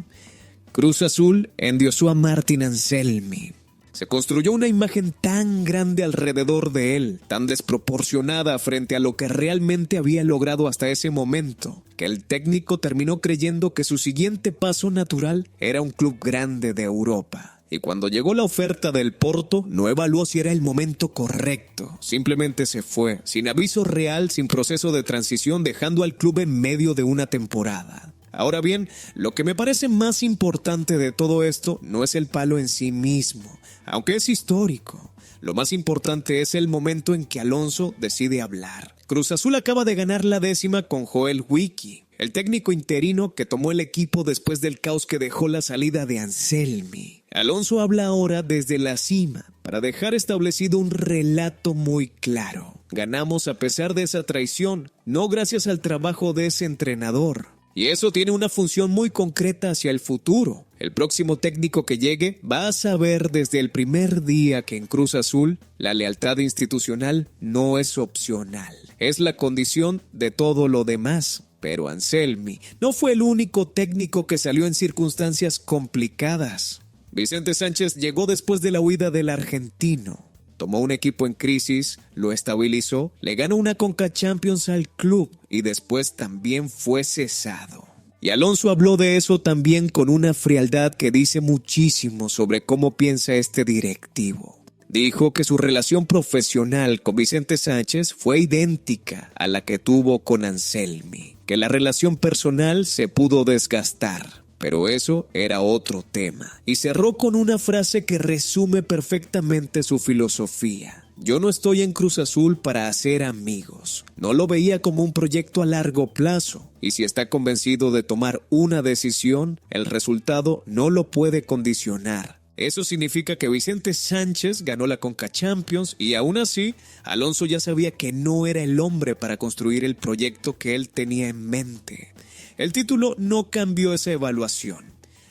Speaker 16: Cruz Azul endiosó a Martín Anselmi. Se construyó una imagen tan grande alrededor de él, tan desproporcionada frente a lo que realmente había logrado hasta ese momento, que el técnico terminó creyendo que su siguiente paso natural era un club grande de Europa. Y cuando llegó la oferta del Porto, no evaluó si era el momento correcto. Simplemente se fue, sin aviso real, sin proceso de transición, dejando al club en medio de una temporada. Ahora bien, lo que me parece más importante de todo esto no es el palo en sí mismo, aunque es histórico. Lo más importante es el momento en que Alonso decide hablar. Cruz Azul acaba de ganar la 10ª con Joel Wiki, el técnico interino que tomó el equipo después del caos que dejó la salida de Anselmi. Alonso habla ahora desde la cima para dejar establecido un relato muy claro. Ganamos a pesar de esa traición, no gracias al trabajo de ese entrenador. Y eso tiene una función muy concreta hacia el futuro. El próximo técnico que llegue va a saber desde el primer día que en Cruz Azul la lealtad institucional no es opcional. Es la condición de todo lo demás. Pero Anselmi no fue el único técnico que salió en circunstancias complicadas. Vicente Sánchez llegó después de la huida del argentino. Tomó un equipo en crisis, lo estabilizó, le ganó una Conca Champions al club y después también fue cesado. Y Alonso habló de eso también con una frialdad que dice muchísimo sobre cómo piensa este directivo. Dijo que su relación profesional con Vicente Sánchez fue idéntica a la que tuvo con Anselmi, que la relación personal se pudo desgastar. Pero eso era otro tema. Y cerró con una frase que resume perfectamente su filosofía. Yo no estoy en Cruz Azul para hacer amigos. No lo veía como un proyecto a largo plazo. Y si está convencido de tomar una decisión, el resultado no lo puede condicionar. Eso significa que Vicente Sánchez ganó la Conca Champions y aún así, Alonso ya sabía que no era el hombre para construir el proyecto que él tenía en mente. El título no cambió esa evaluación.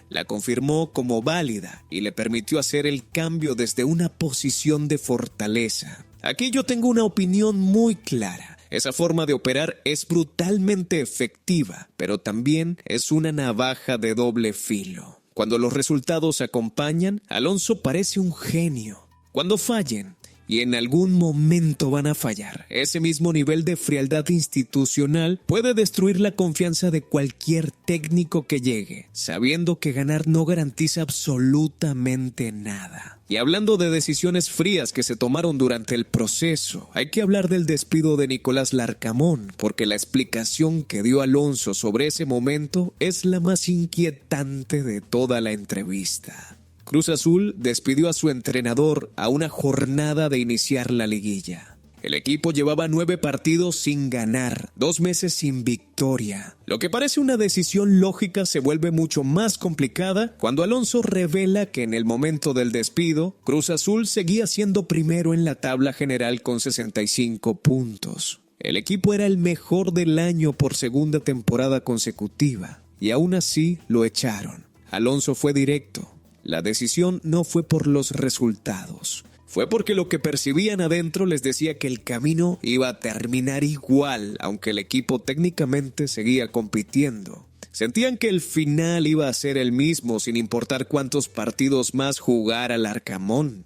Speaker 16: La confirmó como válida y le permitió hacer el cambio desde una posición de fortaleza. Aquí yo tengo una opinión muy clara. Esa forma de operar es brutalmente efectiva, pero también es una navaja de doble filo. Cuando los resultados acompañan, Alonso parece un genio. Cuando fallen, y en algún momento van a fallar, ese mismo nivel de frialdad institucional puede destruir la confianza de cualquier técnico que llegue, sabiendo que ganar no garantiza absolutamente nada. Y hablando de decisiones frías que se tomaron durante el proceso, hay que hablar del despido de Nicolás Larcamón, porque la explicación que dio Alonso sobre ese momento es la más inquietante de toda la entrevista. Cruz Azul despidió a su entrenador a una jornada de iniciar la liguilla. El equipo llevaba 9 partidos sin ganar, 2 meses sin victoria. Lo que parece una decisión lógica se vuelve mucho más complicada cuando Alonso revela que en el momento del despido, Cruz Azul seguía siendo primero en la tabla general con 65 puntos. El equipo era el mejor del año por segunda temporada consecutiva y aún así lo echaron. Alonso fue directo. La decisión no fue por los resultados. Fue porque lo que percibían adentro les decía que el camino iba a terminar igual, aunque el equipo técnicamente seguía compitiendo. Sentían que el final iba a ser el mismo, sin importar cuántos partidos más jugara Larcamón.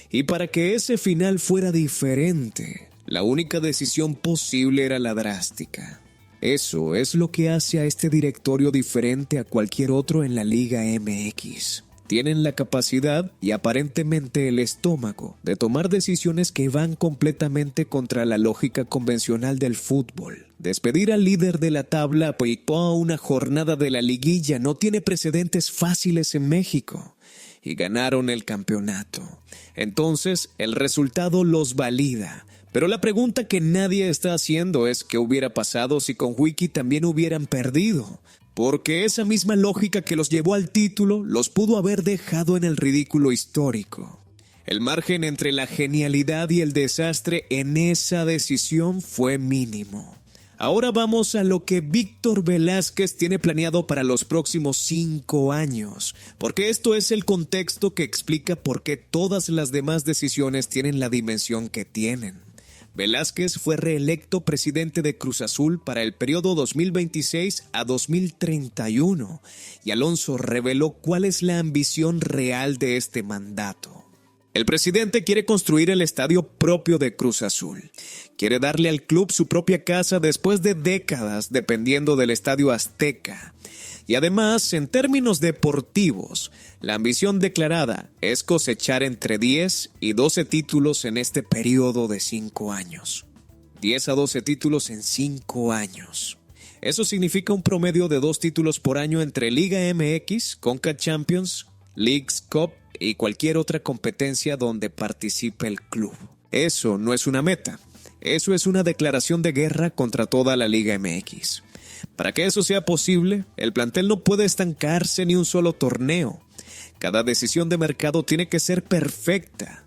Speaker 16: Y para que ese final fuera diferente, la única decisión posible era la drástica. Eso es lo que hace a este directorio diferente a cualquier otro en la Liga MX. Tienen la capacidad y aparentemente el estómago de tomar decisiones que van completamente contra la lógica convencional del fútbol. Despedir al líder de la tabla a una jornada de la liguilla no tiene precedentes fáciles en México. Y ganaron el campeonato. Entonces, el resultado los valida. Pero la pregunta que nadie está haciendo es ¿qué hubiera pasado si con Wiki también hubieran perdido? Porque esa misma lógica que los llevó al título los pudo haber dejado en el ridículo histórico. El margen entre la genialidad y el desastre en esa decisión fue mínimo. Ahora vamos a lo que Víctor Velázquez tiene planeado para los próximos 5 años, porque esto es el contexto que explica por qué todas las demás decisiones tienen la dimensión que tienen. Velázquez fue reelecto presidente de Cruz Azul para el periodo 2026 a 2031 y Alonso reveló cuál es la ambición real de este mandato. El presidente quiere construir el estadio propio de Cruz Azul. Quiere darle al club su propia casa después de décadas dependiendo del Estadio Azteca. Y además, en términos deportivos, la ambición declarada es cosechar entre 10 y 12 títulos en este periodo de 5 años. 10 a 12 títulos en 5 años. Eso significa un promedio de 2 títulos por año entre Liga MX, Conca Champions, Leagues Cup y cualquier otra competencia donde participe el club. Eso no es una meta. Eso es una declaración de guerra contra toda la Liga MX. Para que eso sea posible, el plantel no puede estancarse ni un solo torneo. Cada decisión de mercado tiene que ser perfecta.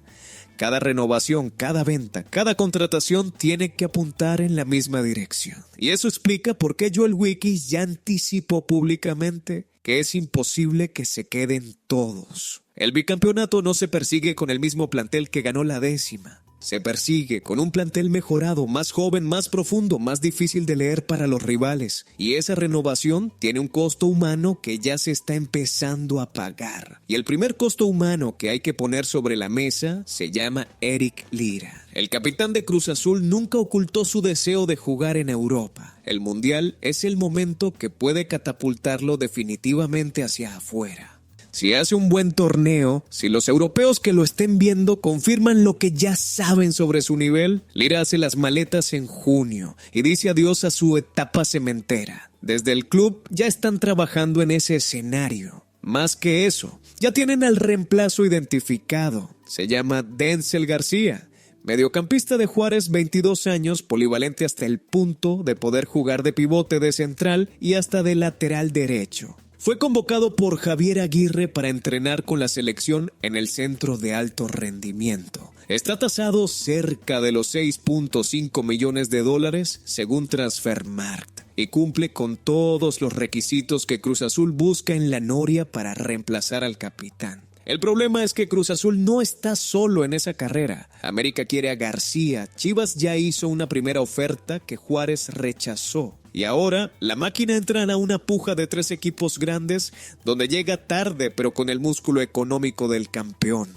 Speaker 16: Cada renovación, cada venta, cada contratación tiene que apuntar en la misma dirección. Y eso explica por qué Joel Wiki ya anticipó públicamente que es imposible que se queden todos. El bicampeonato no se persigue con el mismo plantel que ganó la 10ª. Se persigue con un plantel mejorado, más joven, más profundo, más difícil de leer para los rivales. Y esa renovación tiene un costo humano que ya se está empezando a pagar. Y el primer costo humano que hay que poner sobre la mesa se llama Eric Lira. El capitán de Cruz Azul nunca ocultó su deseo de jugar en Europa. El Mundial es el momento que puede catapultarlo definitivamente hacia afuera. Si hace un buen torneo, si los europeos que lo estén viendo confirman lo que ya saben sobre su nivel, Lira hace las maletas en junio y dice adiós a su etapa cementera. Desde el club ya están trabajando en ese escenario. Más que eso, ya tienen al reemplazo identificado. Se llama Denzel García. Mediocampista de Juárez, 22 años, polivalente hasta el punto de poder jugar de pivote, de central y hasta de lateral derecho. Fue convocado por Javier Aguirre para entrenar con la selección en el centro de alto rendimiento. Está tasado cerca de los $6.5 millones según Transfermarkt y cumple con todos los requisitos que Cruz Azul busca en la noria para reemplazar al capitán. El problema es que Cruz Azul no está solo en esa carrera. América quiere a García, Chivas ya hizo una primera oferta que Juárez rechazó. Y ahora, la máquina entra a una puja de 3 equipos grandes donde llega tarde pero con el músculo económico del campeón.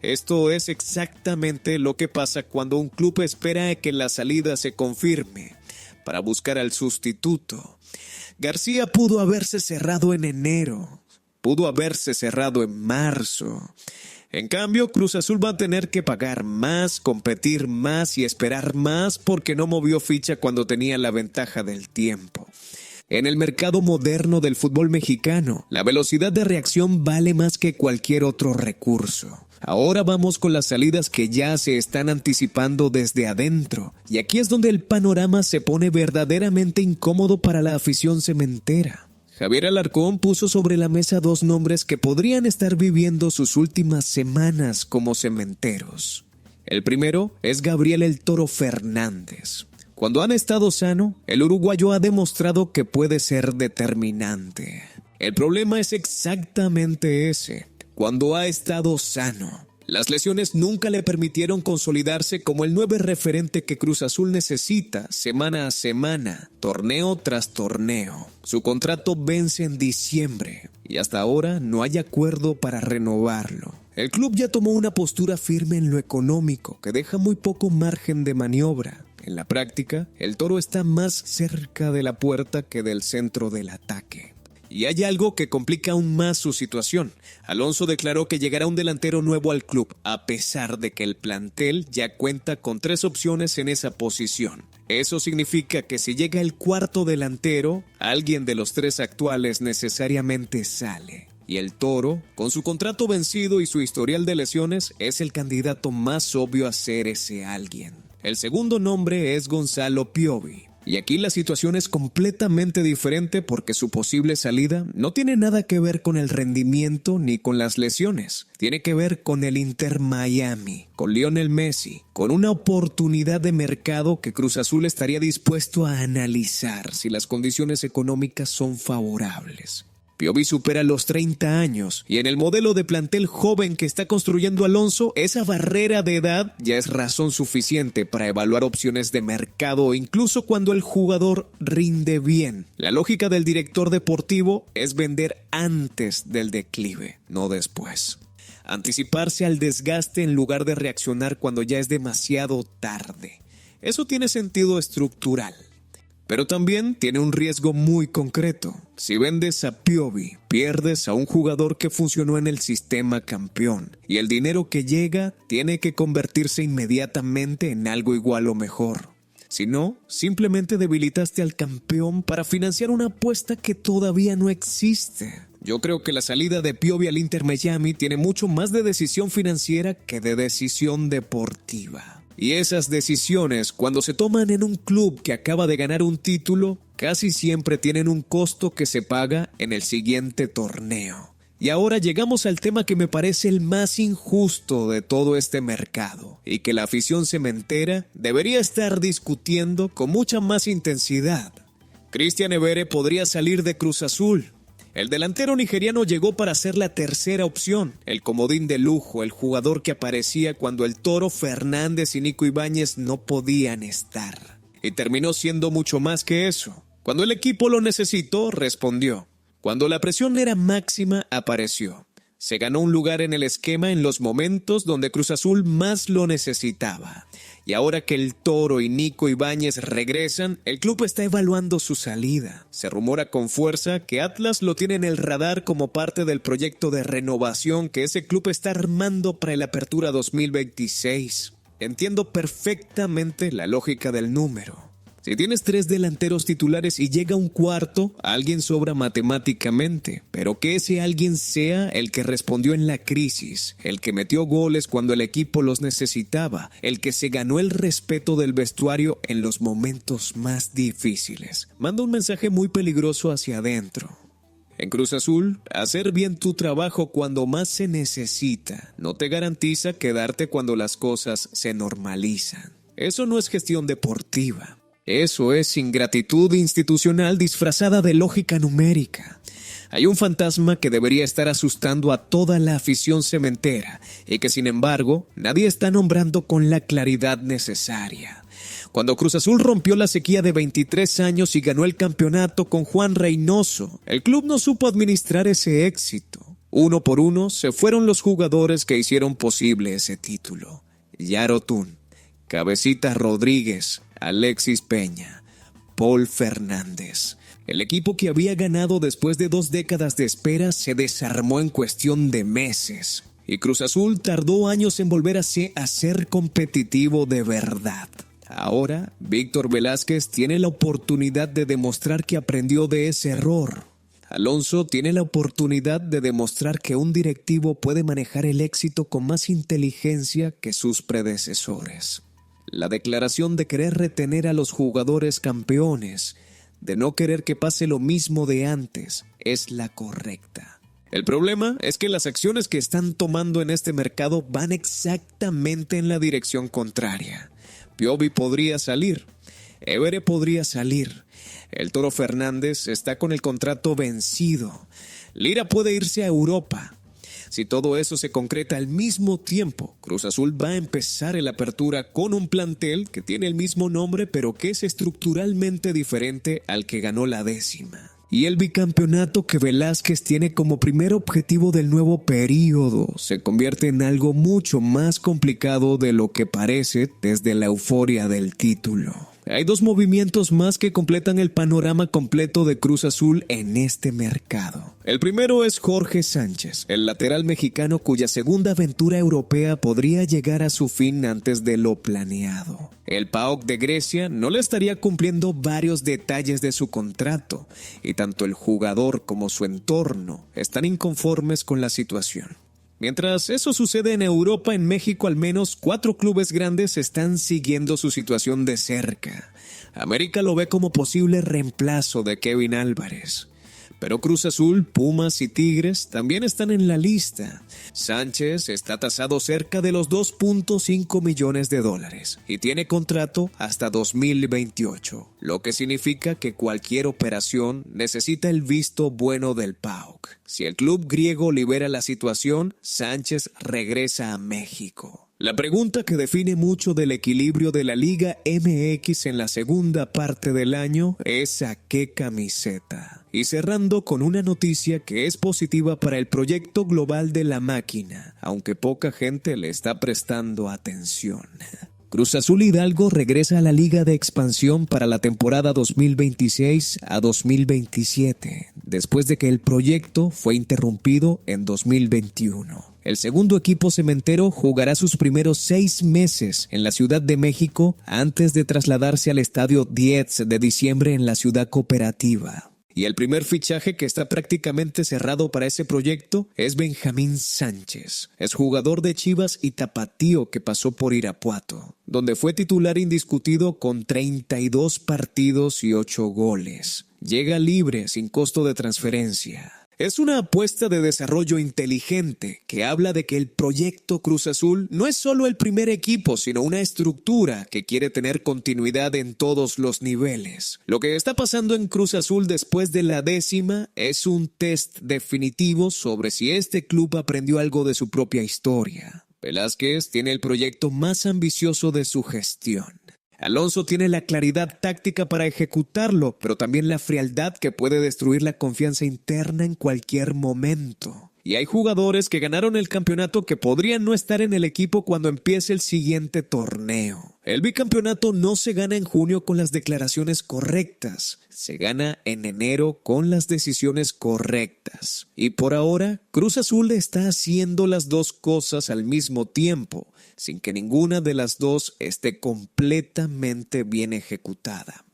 Speaker 16: Esto es exactamente lo que pasa cuando un club espera a que la salida se confirme para buscar al sustituto. García pudo haberse cerrado en enero, pudo haberse cerrado en marzo. En cambio, Cruz Azul va a tener que pagar más, competir más y esperar más porque no movió ficha cuando tenía la ventaja del tiempo. En el mercado moderno del fútbol mexicano, la velocidad de reacción vale más que cualquier otro recurso. Ahora vamos con las salidas que ya se están anticipando desde adentro. Y aquí es donde el panorama se pone verdaderamente incómodo para la afición cementera. Javier Alarcón puso sobre la mesa 2 nombres que podrían estar viviendo sus últimas semanas como cementeros. El primero es Gabriel El Toro Fernández. Cuando han estado sano, el uruguayo ha demostrado que puede ser determinante. El problema es exactamente ese, cuando ha estado sano. Las lesiones nunca le permitieron consolidarse como el 9 referente que Cruz Azul necesita semana a semana, torneo tras torneo. Su contrato vence en diciembre y hasta ahora no hay acuerdo para renovarlo. El club ya tomó una postura firme en lo económico que deja muy poco margen de maniobra. En la práctica, el Toro está más cerca de la puerta que del centro del ataque. Y hay algo que complica aún más su situación. Alonso declaró que llegará un delantero nuevo al club, a pesar de que el plantel ya cuenta con 3 opciones en esa posición. Eso significa que si llega el cuarto delantero, alguien de los 3 actuales necesariamente sale. Y el Toro, con su contrato vencido y su historial de lesiones, es el candidato más obvio a ser ese alguien. El segundo nombre es Gonzalo Piovi. Y aquí la situación es completamente diferente porque su posible salida no tiene nada que ver con el rendimiento ni con las lesiones. Tiene que ver con el Inter Miami, con Lionel Messi, con una oportunidad de mercado que Cruz Azul estaría dispuesto a analizar si las condiciones económicas son favorables. Piovi supera los 30 años y en el modelo de plantel joven que está construyendo Alonso, esa barrera de edad ya es razón suficiente para evaluar opciones de mercado incluso cuando el jugador rinde bien. La lógica del director deportivo es vender antes del declive, no después. Anticiparse al desgaste en lugar de reaccionar cuando ya es demasiado tarde. Eso tiene sentido estructural. Pero también tiene un riesgo muy concreto. Si vendes a Piovi, pierdes a un jugador que funcionó en el sistema campeón. Y el dinero que llega tiene que convertirse inmediatamente en algo igual o mejor. Si no, simplemente debilitaste al campeón para financiar una apuesta que todavía no existe. Yo creo que la salida de Piovi al Inter Miami tiene mucho más de decisión financiera que de decisión deportiva. Y esas decisiones, cuando se toman en un club que acaba de ganar un título, casi siempre tienen un costo que se paga en el siguiente torneo. Y ahora llegamos al tema que me parece el más injusto de todo este mercado, y que la afición cementera debería estar discutiendo con mucha más intensidad. Christian Evere podría salir de Cruz Azul. El delantero nigeriano llegó para ser la tercera opción, el comodín de lujo, el jugador que aparecía cuando el Toro Fernández y Nico Ibáñez no podían estar. Y terminó siendo mucho más que eso. Cuando el equipo lo necesitó, respondió. Cuando la presión era máxima, apareció. Se ganó un lugar en el esquema en los momentos donde Cruz Azul más lo necesitaba. Y ahora que el Toro y Nico Ibáñez regresan, el club está evaluando su salida. Se rumora con fuerza que Atlas lo tiene en el radar como parte del proyecto de renovación que ese club está armando para el Apertura 2026. Entiendo perfectamente la lógica del número. Si tienes 3 delanteros titulares y llega un cuarto, alguien sobra matemáticamente, pero que ese alguien sea el que respondió en la crisis, el que metió goles cuando el equipo los necesitaba, el que se ganó el respeto del vestuario en los momentos más difíciles. Manda un mensaje muy peligroso hacia adentro. En Cruz Azul, hacer bien tu trabajo cuando más se necesita no te garantiza quedarte cuando las cosas se normalizan. Eso no es gestión deportiva. Eso es ingratitud institucional disfrazada de lógica numérica. Hay un fantasma que debería estar asustando a toda la afición cementera y que sin embargo nadie está nombrando con la claridad necesaria. Cuando Cruz Azul rompió la sequía de 23 años y ganó el campeonato con Juan Reynoso, el club no supo administrar ese éxito. Uno por uno se fueron los jugadores que hicieron posible ese título. Yaro Tun, Cabecita Rodríguez, Alexis Peña, Paul Fernández. El equipo que había ganado después de 2 décadas de espera se desarmó en cuestión de meses. Y Cruz Azul tardó años en volver a ser competitivo de verdad. Ahora, Víctor Velázquez tiene la oportunidad de demostrar que aprendió de ese error. Alonso tiene la oportunidad de demostrar que un directivo puede manejar el éxito con más inteligencia que sus predecesores. La declaración de querer retener a los jugadores campeones, de no querer que pase lo mismo de antes, es la correcta. El problema es que las acciones que están tomando en este mercado van exactamente en la dirección contraria. Piovi podría salir, Evere podría salir, el Toro Fernández está con el contrato vencido, Lira puede irse a Europa. Si todo eso se concreta al mismo tiempo, Cruz Azul va a empezar el Apertura con un plantel que tiene el mismo nombre pero que es estructuralmente diferente al que ganó la 10ª. Y el bicampeonato que Velázquez tiene como primer objetivo del nuevo período se convierte en algo mucho más complicado de lo que parece desde la euforia del título. Hay 2 movimientos más que completan el panorama completo de Cruz Azul en este mercado. El primero es Jorge Sánchez, el lateral mexicano cuya segunda aventura europea podría llegar a su fin antes de lo planeado. El PAOK de Grecia no le estaría cumpliendo varios detalles de su contrato, y tanto el jugador como su entorno están inconformes con la situación. Mientras eso sucede en Europa, en México al menos 4 clubes grandes están siguiendo su situación de cerca. América lo ve como posible reemplazo de Kevin Álvarez. Pero Cruz Azul, Pumas y Tigres también están en la lista. Sánchez está tasado cerca de los $2.5 millones y tiene contrato hasta 2028, lo que significa que cualquier operación necesita el visto bueno del PAOK. Si el club griego libera la situación, Sánchez regresa a México. La pregunta que define mucho del equilibrio de la Liga MX en la segunda parte del año es ¿a qué camiseta? Y cerrando con una noticia que es positiva para el proyecto global de la máquina, aunque poca gente le está prestando atención. Cruz Azul Hidalgo regresa a la Liga de Expansión para la temporada 2026 a 2027, después de que el proyecto fue interrumpido en 2021. El segundo equipo cementero jugará sus primeros 6 meses en la Ciudad de México antes de trasladarse al Estadio 10 de diciembre en la Ciudad Cooperativa. Y el primer fichaje que está prácticamente cerrado para ese proyecto es Benjamín Sánchez. Es jugador de Chivas y tapatío que pasó por Irapuato, donde fue titular indiscutido con 32 partidos y 8 goles. Llega libre sin costo de transferencia. Es una apuesta de desarrollo inteligente que habla de que el proyecto Cruz Azul no es solo el primer equipo, sino una estructura que quiere tener continuidad en todos los niveles. Lo que está pasando en Cruz Azul después de la 10ª es un test definitivo sobre si este club aprendió algo de su propia historia. Velázquez tiene el proyecto más ambicioso de su gestión. Alonso tiene la claridad táctica para ejecutarlo, pero también la frialdad que puede destruir la confianza interna en cualquier momento. Y hay jugadores que ganaron el campeonato que podrían no estar en el equipo cuando empiece el siguiente torneo. El bicampeonato no se gana en junio con las declaraciones correctas, se gana en enero con las decisiones correctas. Y por ahora, Cruz Azul está haciendo las dos cosas al mismo tiempo, sin que ninguna de las dos esté completamente bien ejecutada.